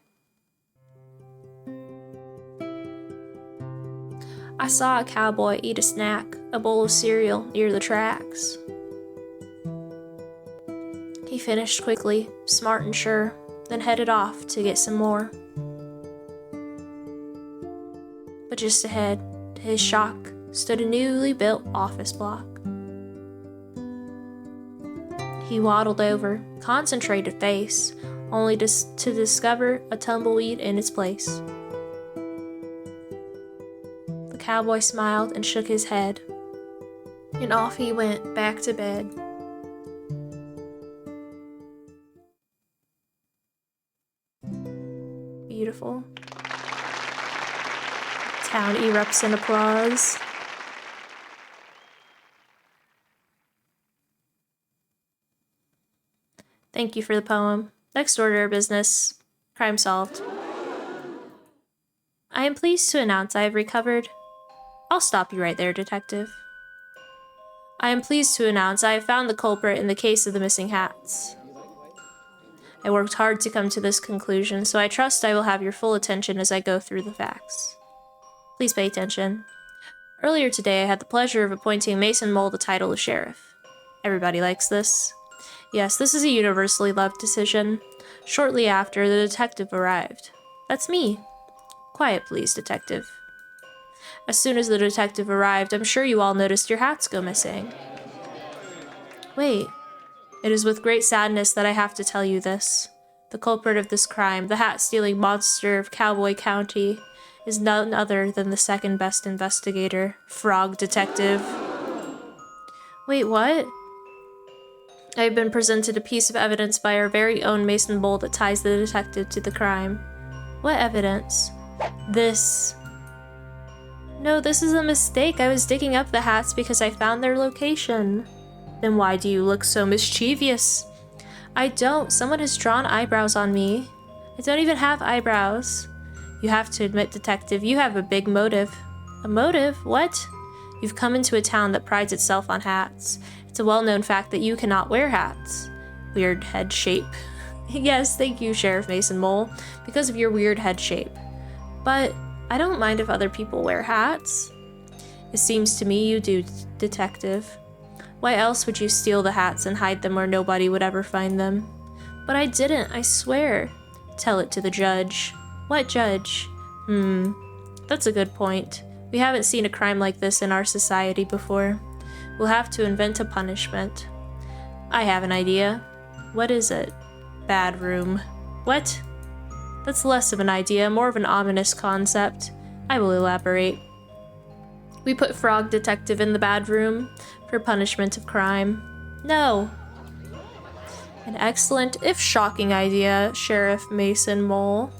S1: I saw a cowboy eat a snack, a bowl of cereal, near the tracks. He finished quickly, smart and sure, then headed off to get some more. But just ahead, to his shock, stood a newly built office block. He waddled over, concentrated face, only to discover a tumbleweed in its place. The cowboy smiled and shook his head, and off he went back to bed. Beautiful. Town erupts in applause. Thank you for the poem. Next order of business. Crime solved. I am pleased to announce I have recovered... I'll stop you right there, detective. I am pleased to announce I have found the culprit in the case of the missing hats. I worked hard to come to this conclusion, so I trust I will have your full attention as I go through the facts. Please pay attention. Earlier today, I had the pleasure of appointing Mason Mole the title of sheriff. Everybody likes this. Yes, this is a universally loved decision. Shortly after, the detective arrived. That's me. Quiet, please, detective. As soon as the detective arrived, I'm sure you all noticed your hats go missing. Wait. It is with great sadness that I have to tell you this. The culprit of this crime, the hat-stealing monster of Cowboy County, is none other than the second best investigator, Frog Detective. Wait, what? I have been presented a piece of evidence by our very own Mason Bull that ties the detective to the crime. What evidence? This. No, this is a mistake. I was digging up the hats because I found their location. Then why do you look so mischievous? I don't. Someone has drawn eyebrows on me. I don't even have eyebrows. You have to admit, detective, you have a big motive. A motive? What? You've come into a town that prides itself on hats. It's a well-known fact that you cannot wear hats. Weird head shape. Yes, thank you, Sheriff Mason Mole, because of your weird head shape. But I don't mind if other people wear hats. It seems to me you do, detective. Why else would you steal the hats and hide them where nobody would ever find them? But I didn't, I swear. Tell it to the judge. What judge? That's a good point. We haven't seen a crime like this in our society before. We'll have to invent a punishment. I have an idea. What is it? Bad room. What? That's less of an idea, more of an ominous concept. I will elaborate. We put Frog Detective in the bad room for punishment of crime. No. An excellent, if shocking idea, Sheriff Mason Mole.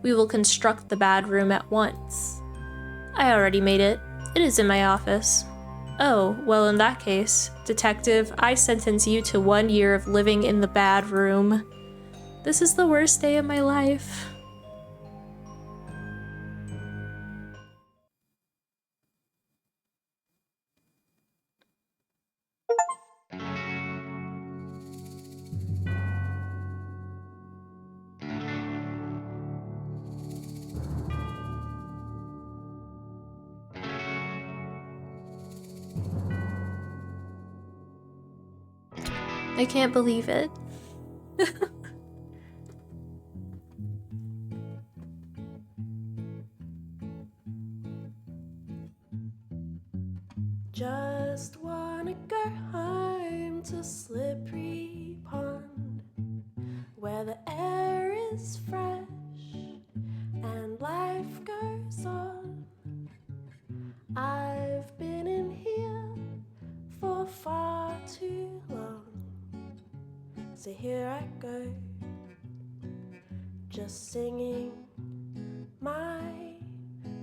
S1: We will construct the bad room at once. I already made it. It is in my office. Oh, well in that case, Detective, I sentence you to 1 year of living in the bad room. This is the worst day of my life. I can't believe it.
S2: Just wanna go home to Slippery Pond, where the air is fresh and life goes on. I've been in here for far too long, so here I go, just singing my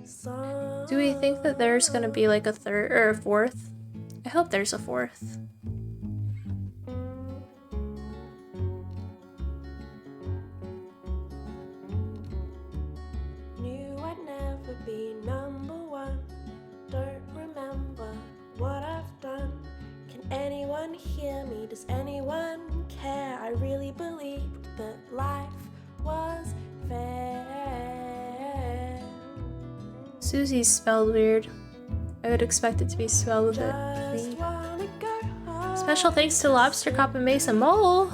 S2: song.
S1: Do we think that there's gonna be like a third or a fourth? I hope there's a fourth.
S2: Knew I'd never be number one. Don't remember what I've done. Can anyone hear me? Does anyone care? I really believed that life was fair.
S1: Susie's spelled weird. I would expect it to be spelled with a
S2: Just
S1: V.
S2: wanna go home
S1: Special thanks to Lobster Cop and Mason Mole.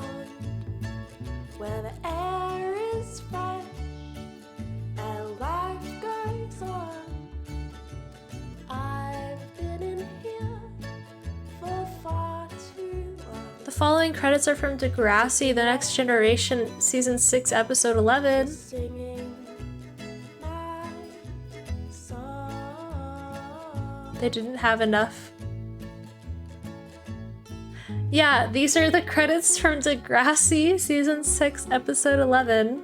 S2: where the air is fresh and life goes on. I've been in here for far too long.
S1: The following credits are from Degrassi, The Next Generation, Season 6, Episode 11.
S2: Singing my song.
S1: They didn't have enough. Yeah, these are the credits from Degrassi, Season 6, Episode 11.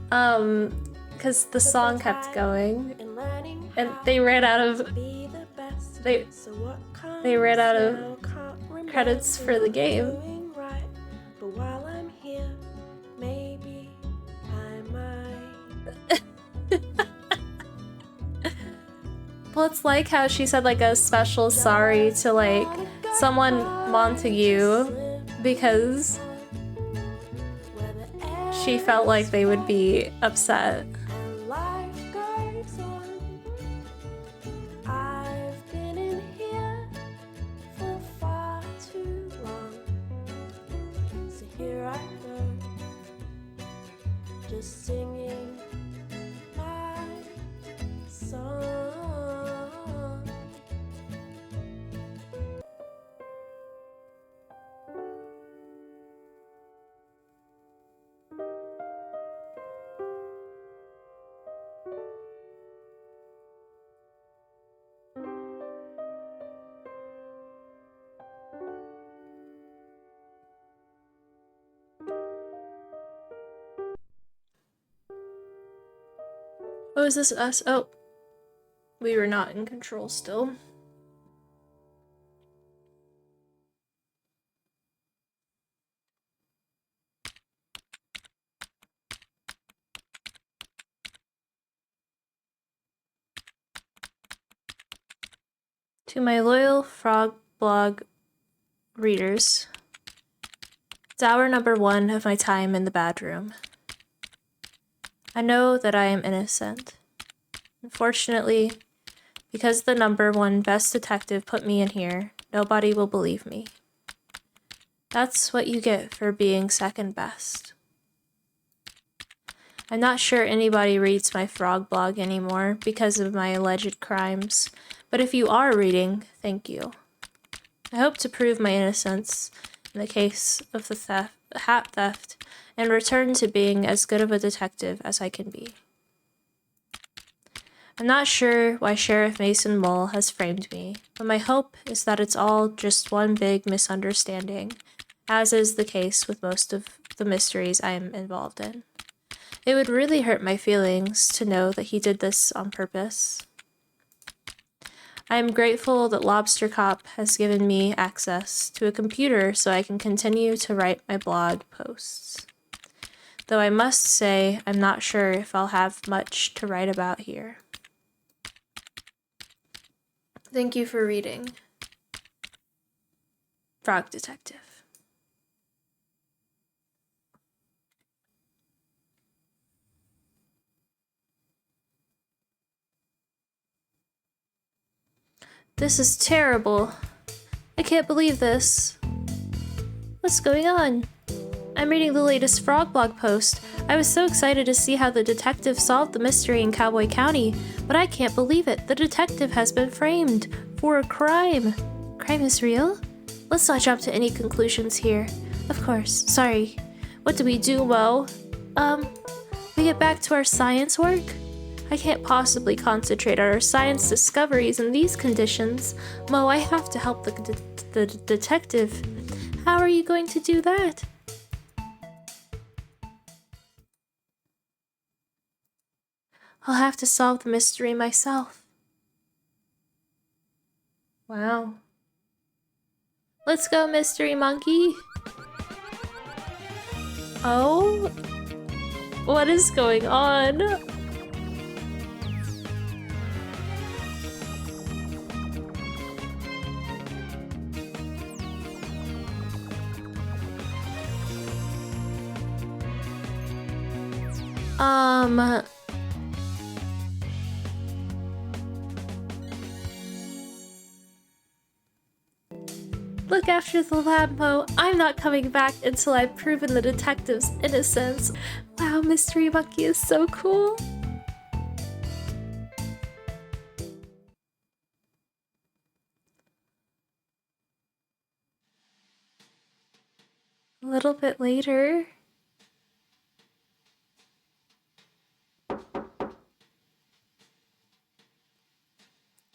S1: Because the song kept going,
S2: And learning
S1: and
S2: how
S1: they ran out
S2: to
S1: of
S2: be the best.
S1: they
S2: So what comes
S1: they ran out of
S2: now can't remember
S1: credits for the game.
S2: doing right. But while I'm here, maybe I might.
S1: Well, it's like how she said like a special sorry to like someone Montague because
S2: Where the air
S1: she felt like they would be upset.
S2: and life goes on. I've been in here for far too long. So here I go, just singing my song.
S1: Oh, is this us? Oh, we were not in control still. To my loyal Frog Blog readers, it's hour number 1 of my time in the bad room. I know that I am innocent. Unfortunately, because the number 1 best detective put me in here, nobody will believe me. That's what you get for being second best. I'm not sure anybody reads my frog blog anymore because of my alleged crimes, but if you are reading, thank you. I hope to prove my innocence in the case of the hat theft and return to being as good of a detective as I can be. I'm not sure why Sheriff Mason Mole has framed me, but my hope is that it's all just one big misunderstanding, as is the case with most of the mysteries I am involved in. It would really hurt my feelings to know that he did this on purpose. I am grateful that Lobster Cop has given me access to a computer so I can continue to write my blog posts. Though I must say, I'm not sure if I'll have much to write about here. Thank you for reading. Frog Detective. This is terrible. I can't believe this. What's going on? I'm reading the latest Frog blog post. I was so excited to see how the detective solved the mystery in Cowboy County, but I can't believe it. The detective has been framed for a crime. Crime is real? Let's not jump to any conclusions here. Of course, sorry. What do we do, Mo? We get back to our science work? I can't possibly concentrate on our science discoveries in these conditions. Mo, I have to help the detective. How are you going to do that? I'll have to solve the mystery myself. Wow. Let's go, Mystery Monkey. Oh? What is going on? Look after the lab, Mo. I'm not coming back until I've proven the detective's innocence. Wow, Mystery Monkey is so cool. A little bit later.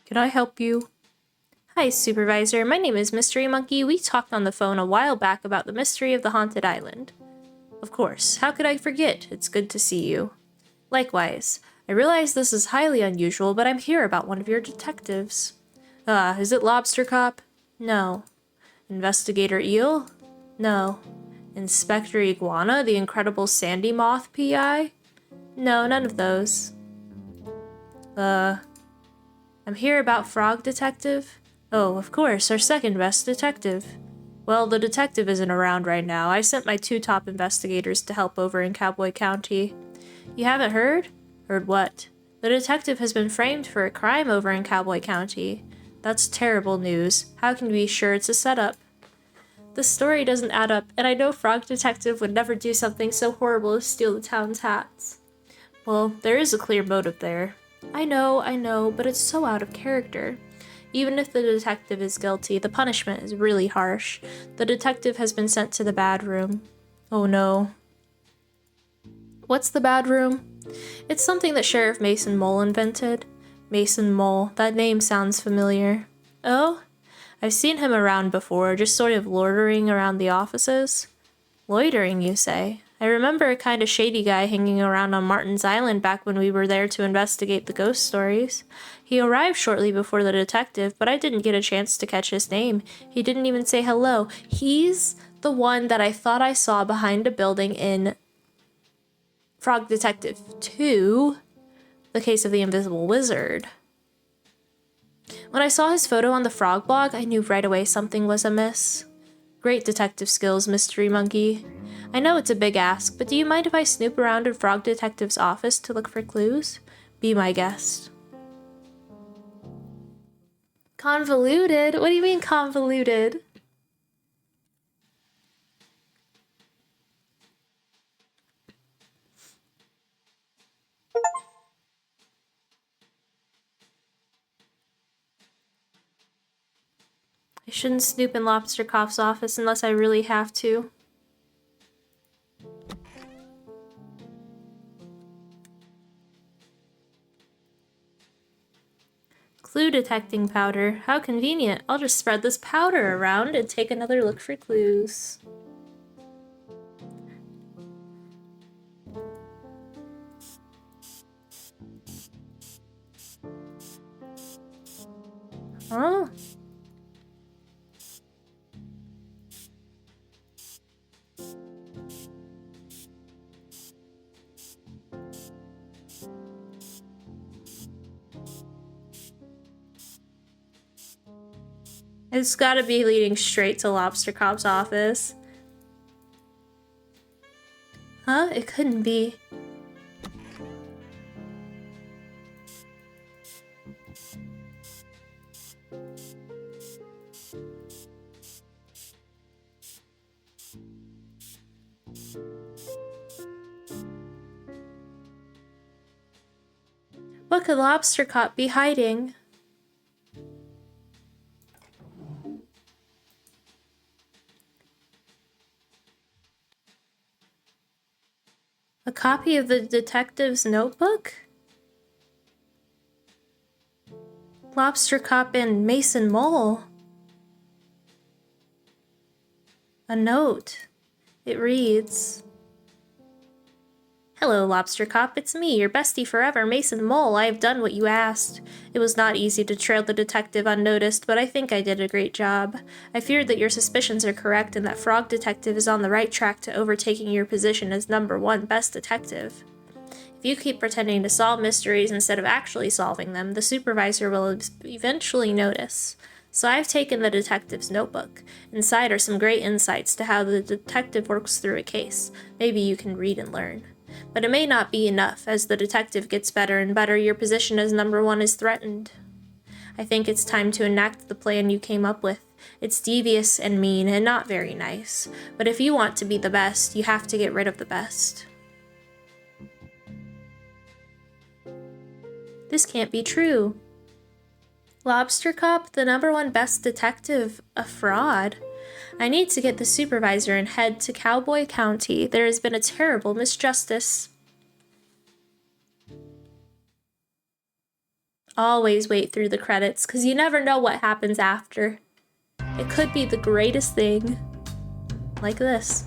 S1: Can I help you? Hi, Supervisor. My name is Mystery Monkey. We talked on the phone a while back about the mystery of the haunted island. Of course. How could I forget? It's good to see you. Likewise. I realize this is highly unusual, but I'm here about one of your detectives. Is it Lobster Cop? No. Investigator Eel? No. Inspector Iguana, the incredible Sandy Moth PI? No, none of those. I'm here about Frog Detective. Oh, of course, our second best detective. Well, the detective isn't around right now. I sent my 2 top investigators to help over in Cowboy County. You haven't heard? Heard what? The detective has been framed for a crime over in Cowboy County. That's terrible news. How can we be sure it's a setup? The story doesn't add up, and I know Frog Detective would never do something so horrible as steal the town's hats. Well, there is a clear motive there. I know, but it's so out of character. Even if the detective is guilty, the punishment is really harsh. The detective has been sent to the bad room. Oh no. What's the bad room? It's something that Sheriff Mason Mole invented. Mason Mole, that name sounds familiar. Oh? I've seen him around before, just sort of loitering around the offices. Loitering, you say? I remember a kind of shady guy hanging around on Martin's Island back when we were there to investigate the ghost stories. He arrived shortly before the detective, but I didn't get a chance to catch his name. He didn't even say hello. He's the one that I thought I saw behind a building in Frog Detective 2, The Case of the Invisible Wizard. When I saw his photo on the Frog blog, I knew right away something was amiss. Great detective skills, Mystery Monkey. I know it's a big ask, but do you mind if I snoop around in Frog Detective's office to look for clues? Be my guest. Convoluted? What do you mean convoluted? I shouldn't snoop in Lobster Cop's office unless I really have to. Clue detecting powder. How convenient. I'll just spread this powder around and take another look for clues. Oh. It's gotta be leading straight to Lobster Cop's office. Huh? It couldn't be. What could Lobster Cop be hiding? A copy of the detective's notebook? Lobster Cop and Mason Mole. A note. It reads, "Hello, Lobster Cop. It's me, your bestie forever, Mason Mole. I have done what you asked. It was not easy to trail the detective unnoticed, but I think I did a great job. I feared that your suspicions are correct and that Frog Detective is on the right track to overtaking your position as #1 best detective. If you keep pretending to solve mysteries instead of actually solving them, the supervisor will eventually notice. So I've taken the detective's notebook. Inside are some great insights to how the detective works through a case. Maybe you can read and learn. But it may not be enough. As the detective gets better and better, your position as #1 is threatened. I think it's time to enact the plan you came up with. It's devious and mean and not very nice. But if you want to be the best, you have to get rid of the best." This can't be true. Lobster Cop, the #1 best detective, a fraud? I need to get the supervisor and head to Cowboy County. There has been a terrible misjustice. Always wait through the credits, because you never know what happens after. It could be the greatest thing. Like this.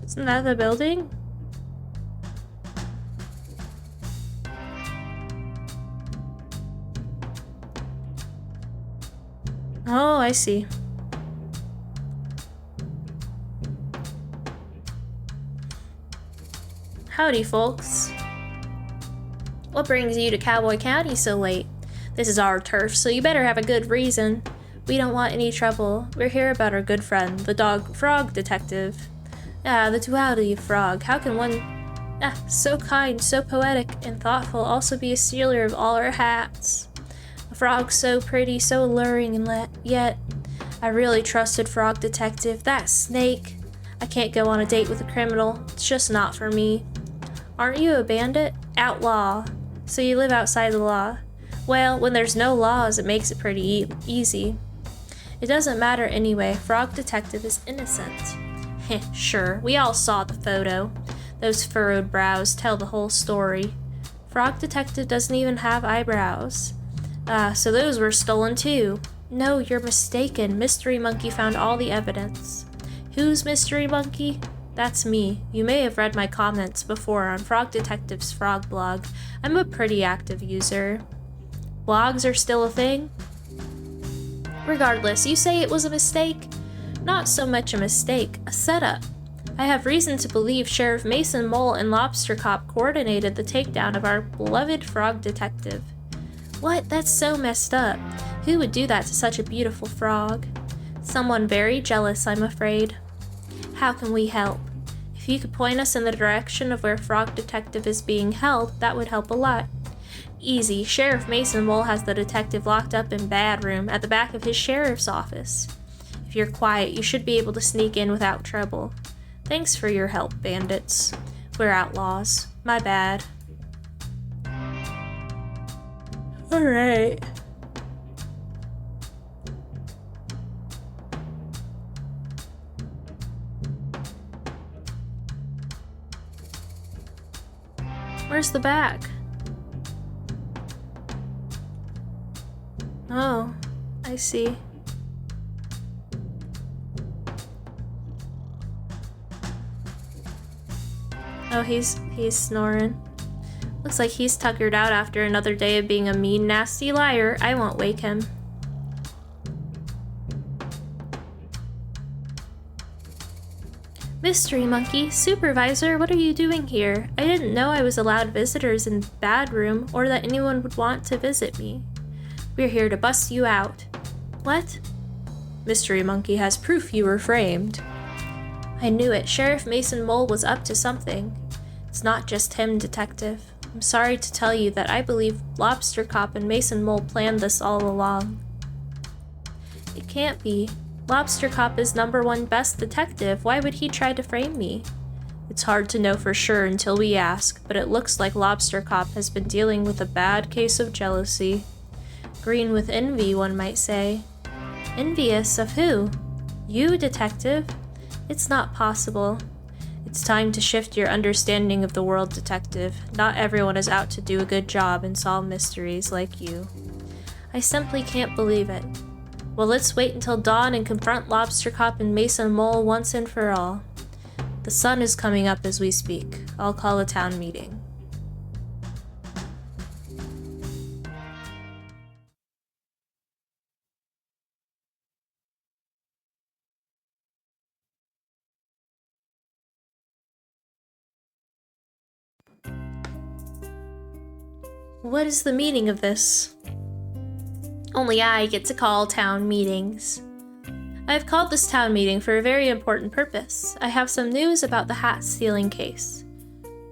S1: Isn't that the building? Oh, I see. Howdy, folks. What brings you to Cowboy County so late? This is our turf, so you better have a good reason. We don't want any trouble. We're here about our good friend, the Frog Detective. Ah, the duality of Frog. How can one, so kind, so poetic, and thoughtful, also be a stealer of all our hats? A frog so pretty, so alluring, and yet, I really trusted Frog Detective. That snake. I can't go on a date with a criminal. It's just not for me. Aren't you a bandit? Outlaw. So you live outside the law. Well, when there's no laws, it makes it pretty easy. It doesn't matter anyway. Frog Detective is innocent. Heh, sure. We all saw the photo. Those furrowed brows tell the whole story. Frog Detective doesn't even have eyebrows. So those were stolen too. No, you're mistaken. Mystery Monkey found all the evidence. Who's Mystery Monkey? That's me. You may have read my comments before on Frog Detective's Frog blog. I'm a pretty active user. Blogs are still a thing? Regardless, you say it was a mistake? Not so much a mistake, a setup. I have reason to believe Sheriff Mason Mole and Lobster Cop coordinated the takedown of our beloved Frog Detective. What? That's so messed up. Who would do that to such a beautiful frog? Someone very jealous, I'm afraid. How can we help? If you could point us in the direction of where Frog Detective is being held, that would help a lot. Easy. Sheriff Mason Mole has the detective locked up in Bad Room at the back of his sheriff's office. If you're quiet, you should be able to sneak in without trouble. Thanks for your help, bandits. We're outlaws. My bad. Alright. Where's the bag? Oh, I see. Oh, he's snoring. Looks like he's tuckered out after another day of being a mean, nasty liar. I won't wake him. Mystery Monkey, Supervisor, what are you doing here? I didn't know I was allowed visitors in the bad room or that anyone would want to visit me. We're here to bust you out. What? Mystery Monkey has proof you were framed. I knew it. Sheriff Mason Mole was up to something. It's not just him, Detective. I'm sorry to tell you that I believe Lobster Cop and Mason Mole planned this all along. It can't be. Lobster Cop is #1 best detective. Why would he try to frame me? It's hard to know for sure until we ask, but it looks like Lobster Cop has been dealing with a bad case of jealousy. Green with envy, one might say. Envious of who? You, Detective? It's not possible. It's time to shift your understanding of the world, Detective. Not everyone is out to do a good job and solve mysteries like you. I simply can't believe it. Well, let's wait until dawn and confront Lobster Cop and Mason Mole once and for all. The sun is coming up as we speak. I'll call a town meeting. What is the meaning of this? Only I get to call town meetings. I have called this town meeting for a very important purpose. I have some news about the hat stealing case.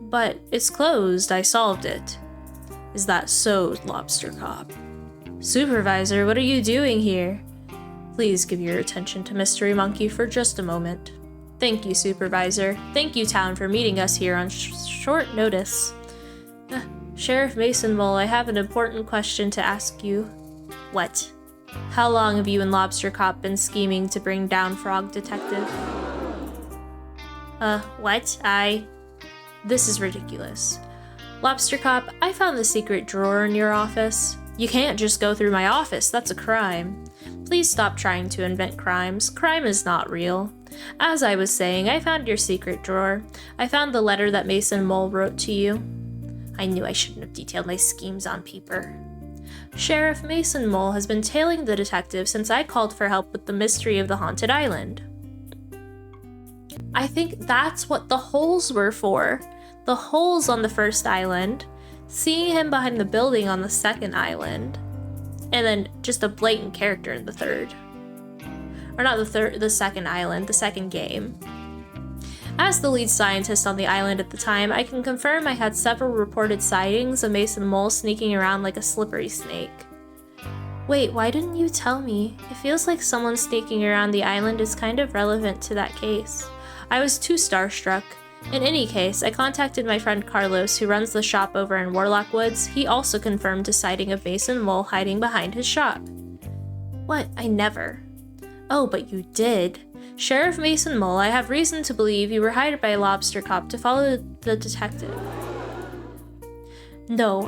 S1: But it's closed. I solved it. Is that so, Lobster Cop? Supervisor, what are you doing here? Please give your attention to Mystery Monkey for just a moment. Thank you, Supervisor. Thank you, town, for meeting us here on short notice. Sheriff Mason Mole, I have an important question to ask you. What? How long have you and Lobster Cop been scheming to bring down Frog Detective? What? This is ridiculous. Lobster Cop, I found the secret drawer in your office. You can't just go through my office, that's a crime. Please stop trying to invent crimes. Crime is not real. As I was saying, I found your secret drawer. I found the letter that Mason Mole wrote to you. I knew I shouldn't have detailed my schemes on paper. Sheriff Mason Mole has been tailing the detective since I called for help with the mystery of the haunted island. I think that's what the holes were for. The holes on the first island, seeing him behind the building on the second island, and then just a blatant character in the third. Or not the second island, the second game. As the lead scientist on the island at the time, I can confirm I had several reported sightings of Mason Mole sneaking around like a slippery snake. Wait, why didn't you tell me? It feels like someone sneaking around the island is kind of relevant to that case. I was too starstruck. In any case, I contacted my friend Carlos, who runs the shop over in Warlock Woods. He also confirmed a sighting of Mason Mole hiding behind his shop. What? I never. Oh, but you did. Sheriff Mason Mole, I have reason to believe you were hired by a Lobster Cop to follow the detective. No,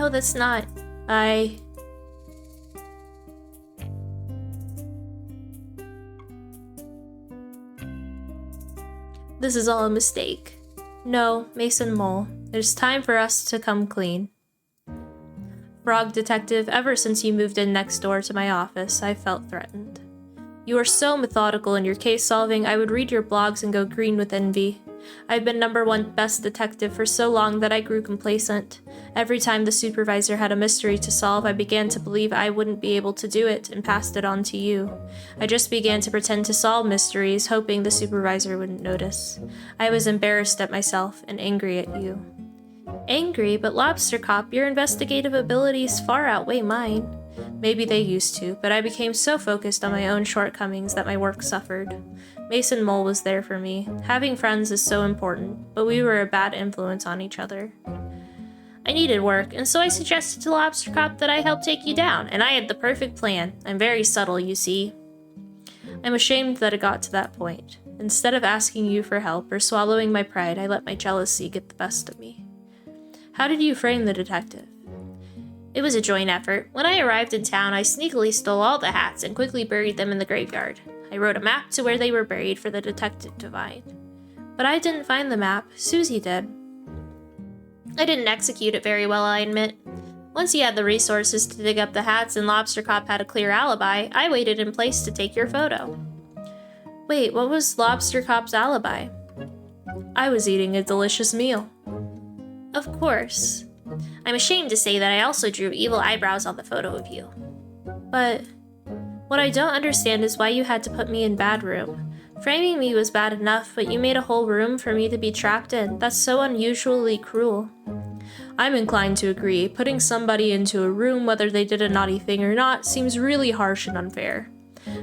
S1: that's not. This is all a mistake. No, Mason Mole, it's time for us to come clean. Frog Detective, ever since you moved in next door to my office, I felt threatened. You are so methodical in your case solving, I would read your blogs and go green with envy. I've been #1 best detective for so long that I grew complacent. Every time the supervisor had a mystery to solve, I began to believe I wouldn't be able to do it and passed it on to you. I just began to pretend to solve mysteries, hoping the supervisor wouldn't notice. I was embarrassed at myself and angry at you. Angry, but Lobster Cop, your investigative abilities far outweigh mine. Maybe they used to, but I became so focused on my own shortcomings that my work suffered. Mason Mole was there for me. Having friends is so important, but we were a bad influence on each other. I needed work, and so I suggested to Lobster Cop that I help take you down, and I had the perfect plan. I'm very subtle, you see. I'm ashamed that it got to that point. Instead of asking you for help or swallowing my pride, I let my jealousy get the best of me. How did you frame the detective? It was a joint effort. When I arrived in town, I sneakily stole all the hats and quickly buried them in the graveyard. I wrote a map to where they were buried for the detective to find. But I didn't find the map, Susie did. I didn't execute it very well, I admit. Once he had the resources to dig up the hats and Lobster Cop had a clear alibi, I waited in place to take your photo. Wait, what was Lobster Cop's alibi? I was eating a delicious meal. Of course. I'm ashamed to say that I also drew evil eyebrows on the photo of you. But what I don't understand is why you had to put me in bad room. Framing me was bad enough, but you made a whole room for me to be trapped in. That's so unusually cruel. I'm inclined to agree. Putting somebody into a room, whether they did a naughty thing or not, seems really harsh and unfair.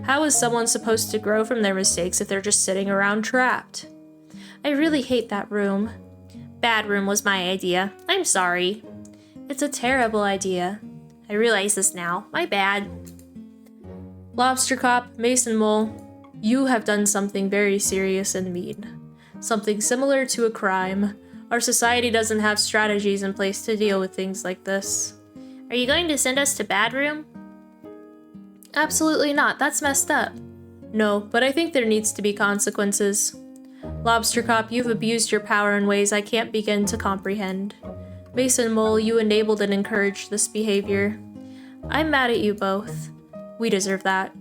S1: How is someone supposed to grow from their mistakes if they're just sitting around trapped? I really hate that room. Bad room was my idea. I'm sorry. It's a terrible idea. I realize this now. My bad. Lobster Cop, Mason Mole, you have done something very serious and mean. Something similar to a crime. Our society doesn't have strategies in place to deal with things like this. Are you going to send us to Bad Room? Absolutely not. That's messed up. No, but I think there needs to be consequences. Lobster Cop, you've abused your power in ways I can't begin to comprehend. Mason Mole, you enabled and encouraged this behavior. I'm mad at you both. We deserve that.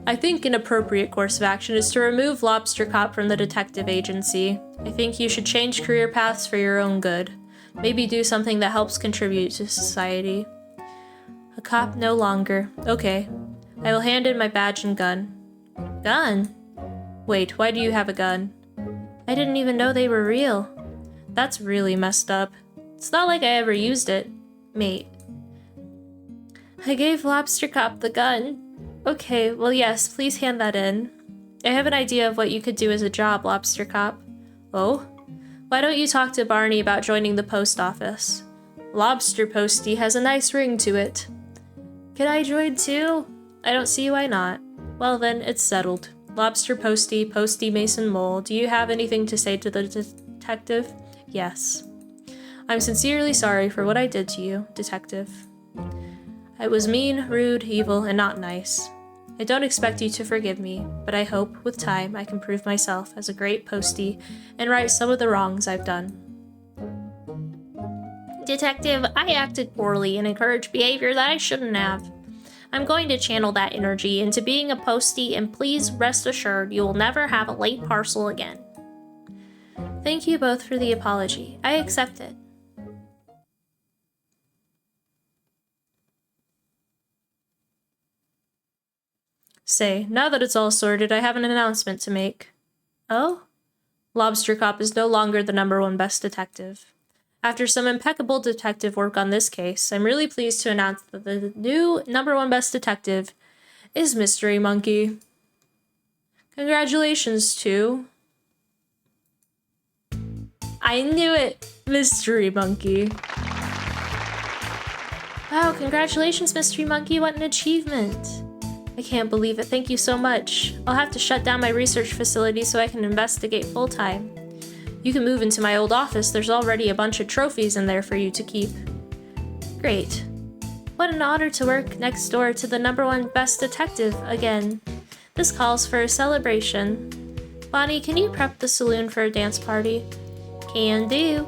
S1: I think an appropriate course of action is to remove Lobster Cop from the detective agency. I think you should change career paths for your own good. Maybe do something that helps contribute to society. A cop no longer. Okay. I will hand in my badge and gun. Gun? Wait, why do you have a gun? I didn't even know they were real. That's really messed up. It's not like I ever used it. Mate. I gave Lobster Cop the gun. Okay, well yes, please hand that in. I have an idea of what you could do as a job, Lobster Cop. Oh? Why don't you talk to Barney about joining the post office? Lobster Posty has a nice ring to it. Can I join too? I don't see why not. Well then, it's settled. Lobster Posty, Posty Mason Mole, do you have anything to say to the detective? Yes. I'm sincerely sorry for what I did to you, detective. I was mean, rude, evil, and not nice. I don't expect you to forgive me, but I hope, with time, I can prove myself as a great postie and right some of the wrongs I've done. Detective, I acted poorly and encouraged behavior that I shouldn't have. I'm going to channel that energy into being a postie, and please rest assured you will never have a late parcel again. Thank you both for the apology. I accept it. Say, now that it's all sorted, I have an announcement to make. Oh? Lobster Cop is no longer the #1 best detective. After some impeccable detective work on this case, I'm really pleased to announce that the new #1 best detective is Mystery Monkey. Congratulations to... I knew it! Mystery Monkey. Wow, congratulations, Mystery Monkey, what an achievement! I can't believe it, thank you so much. I'll have to shut down my research facility so I can investigate full-time. You can move into my old office, there's already a bunch of trophies in there for you to keep. Great. What an honor to work next door to the #1 best detective again. This calls for a celebration. Bonnie, can you prep the saloon for a dance party? Can do.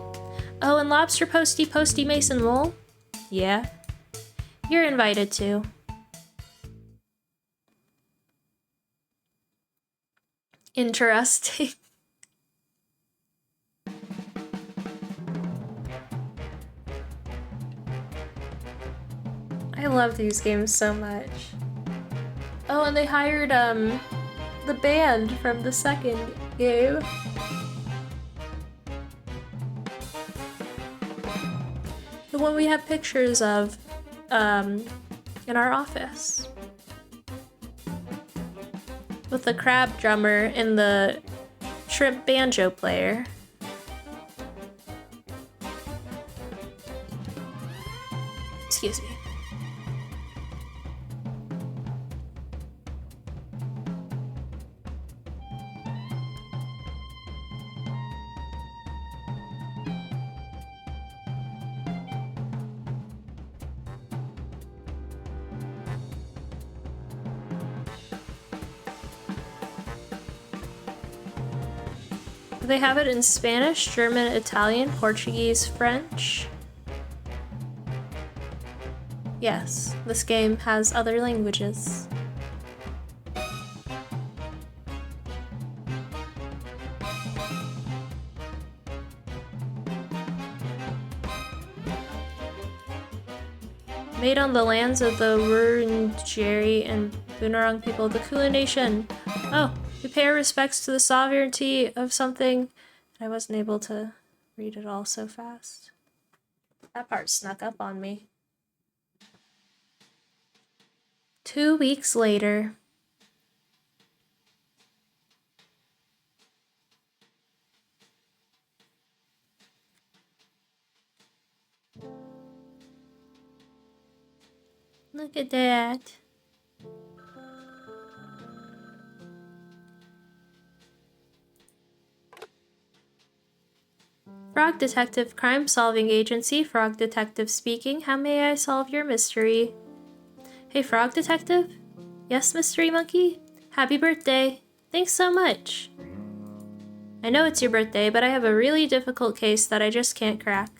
S1: Oh, and Lobster Posty Posty Mason Mole? Yeah. You're invited too. Interesting. I love these games so much. Oh, and they hired the band from the second game. The one we have pictures of in our office. With the crab drummer and the shrimp banjo player. Excuse me. They have it in Spanish, German, Italian, Portuguese, French. Yes, this game has other languages. Made on the lands of the Wurundjeri and Bunurong people of the Kulin Nation. Oh, we pay our respects to the sovereignty of something. I wasn't able to read it all so fast. That part snuck up on me. 2 weeks later. Look at that. Frog Detective Crime Solving Agency, Frog Detective speaking. How may I solve your mystery? Hey, Frog Detective? Yes, Mystery Monkey? Happy birthday. Thanks so much. I know it's your birthday, but I have a really difficult case that I just can't crack.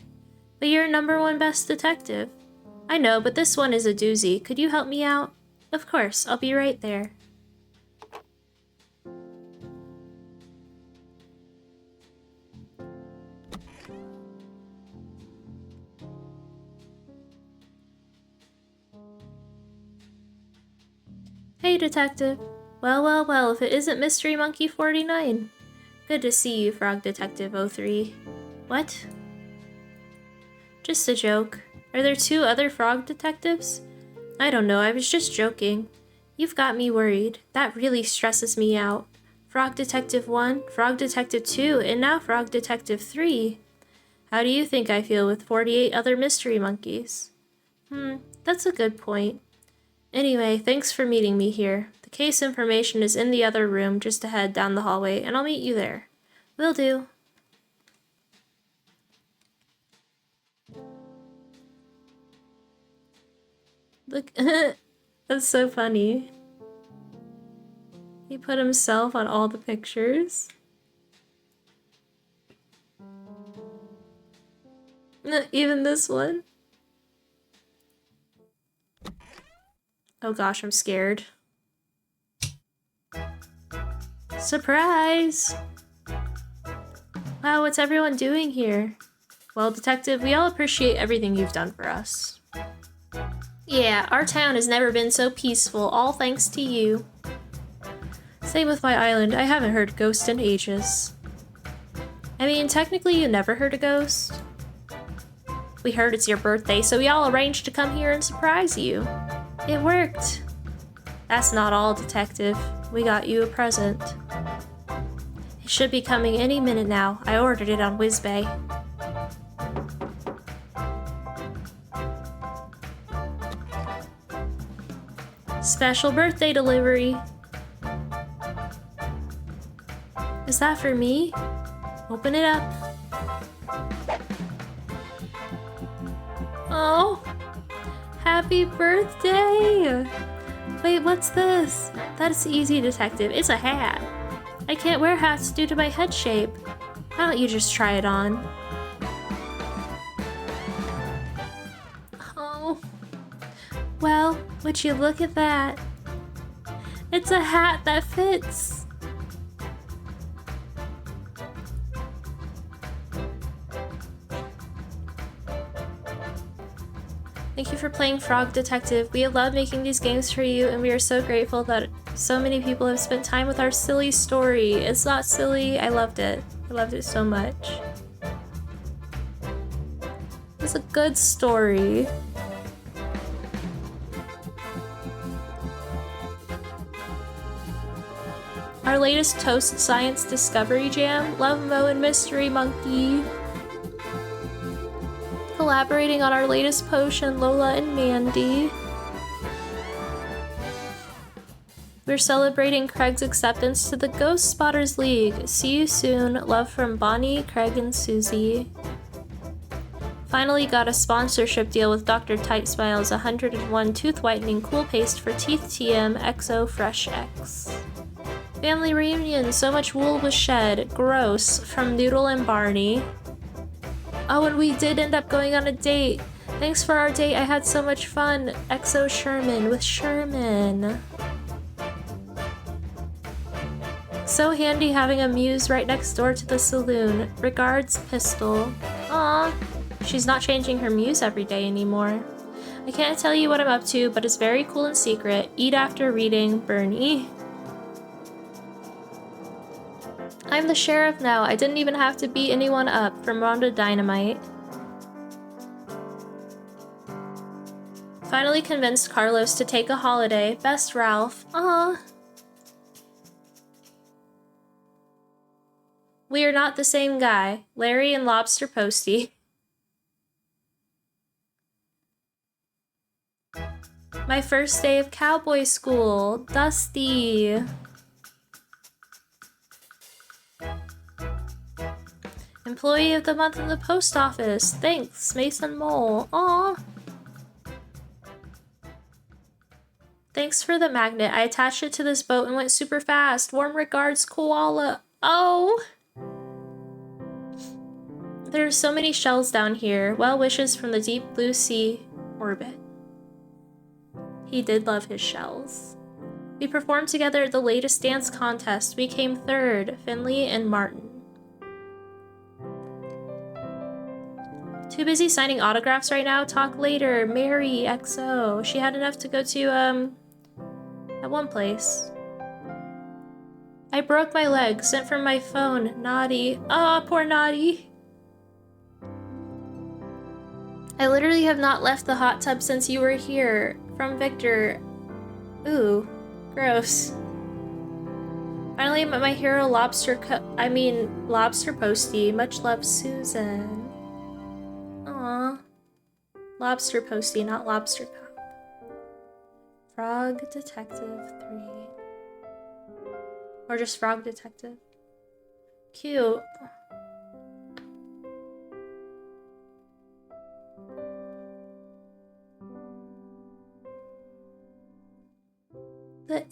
S1: But you're #1 best detective. I know, but this one is a doozy. Could you help me out? Of course, I'll be right there. Hey, Detective. Well, if it isn't Mystery Monkey 49. Good to see you, Frog Detective 03. What? Just a joke. Are there 2 other frog detectives? I don't know, I was just joking. You've got me worried. That really stresses me out. Frog Detective 1, Frog Detective 2, and now Frog Detective 3. How do you think I feel with 48 other mystery monkeys? That's a good point. Anyway, thanks for meeting me here. The case information is in the other room just ahead down the hallway, and I'll meet you there. Will do. Look, that's so funny. He put himself on all the pictures. Even this one. Oh gosh, I'm scared. Surprise! Wow, what's everyone doing here? Well, Detective, we all appreciate everything you've done for us. Yeah, our town has never been so peaceful, all thanks to you. Same with my island, I haven't heard a ghost in ages. I mean, technically you never heard a ghost. We heard it's your birthday, so we all arranged to come here and surprise you. It worked. That's not all, Detective. We got you a present. It should be coming any minute now. I ordered it on WhizBay. Special birthday delivery. Is that for me? Open it up. Oh, happy birthday! Wait, what's this? That's easy, Detective. It's a hat. I can't wear hats due to my head shape. Why don't you just try it on? Oh. Well, would you look at that? It's a hat that fits. Thank you for playing Frog Detective. We have loved making these games for you, and we are so grateful that so many people have spent time with our silly story. It's not silly. I loved it. I loved it so much. It's a good story. Our latest Toast Science Discovery Jam. Love Mo and Mystery Monkey. collaborating on our latest potion, Lola and Mandy. We're celebrating Craig's acceptance to the Ghost Spotters League. See you soon. Love from Bonnie, Craig, and Susie. Finally got a sponsorship deal with Dr. Tight Smiles 101 Tooth Whitening Cool Paste for Teeth TM XO Fresh X. Family reunion. So much wool was shed. Gross. From Noodle and Barney. Oh, and we did end up going on a date. Thanks for our date. I had so much fun. XO Sherman with Sherman. So handy having a muse right next door to the saloon. Regards, Pistol. Aw, she's not changing her muse every day anymore. I can't tell you what I'm up to, but it's very cool and secret. Eat after reading, Bernie. I'm the sheriff now. I didn't even have to beat anyone up. From Rhonda Dynamite. Finally convinced Carlos to take a holiday. Best Ralph. Aw. We are not the same guy. Larry and Lobster Posty. My first day of cowboy school. Dusty. Employee of the month in the post office. Thanks, Mason Mole. Aw. Thanks for the magnet. I attached it to this boat and went super fast. Warm regards, Koala. Oh. There are so many shells down here. Well wishes from the deep blue sea orbit. He did love his shells. We performed together at the latest dance contest. We came third, Finley and Martin. Too busy signing autographs right now? Talk later. Mary XO. She had enough to go to, at one place. I broke my leg. Sent from my phone. Naughty. Ah, poor Naughty. I literally have not left the hot tub since you were here. From Victor. Ooh. Gross. Finally met my hero Lobster Posty. Much love, Susan. Aww. Lobster Posty, not Lobster Cop. Frog Detective 3. Or just Frog Detective. Cute. The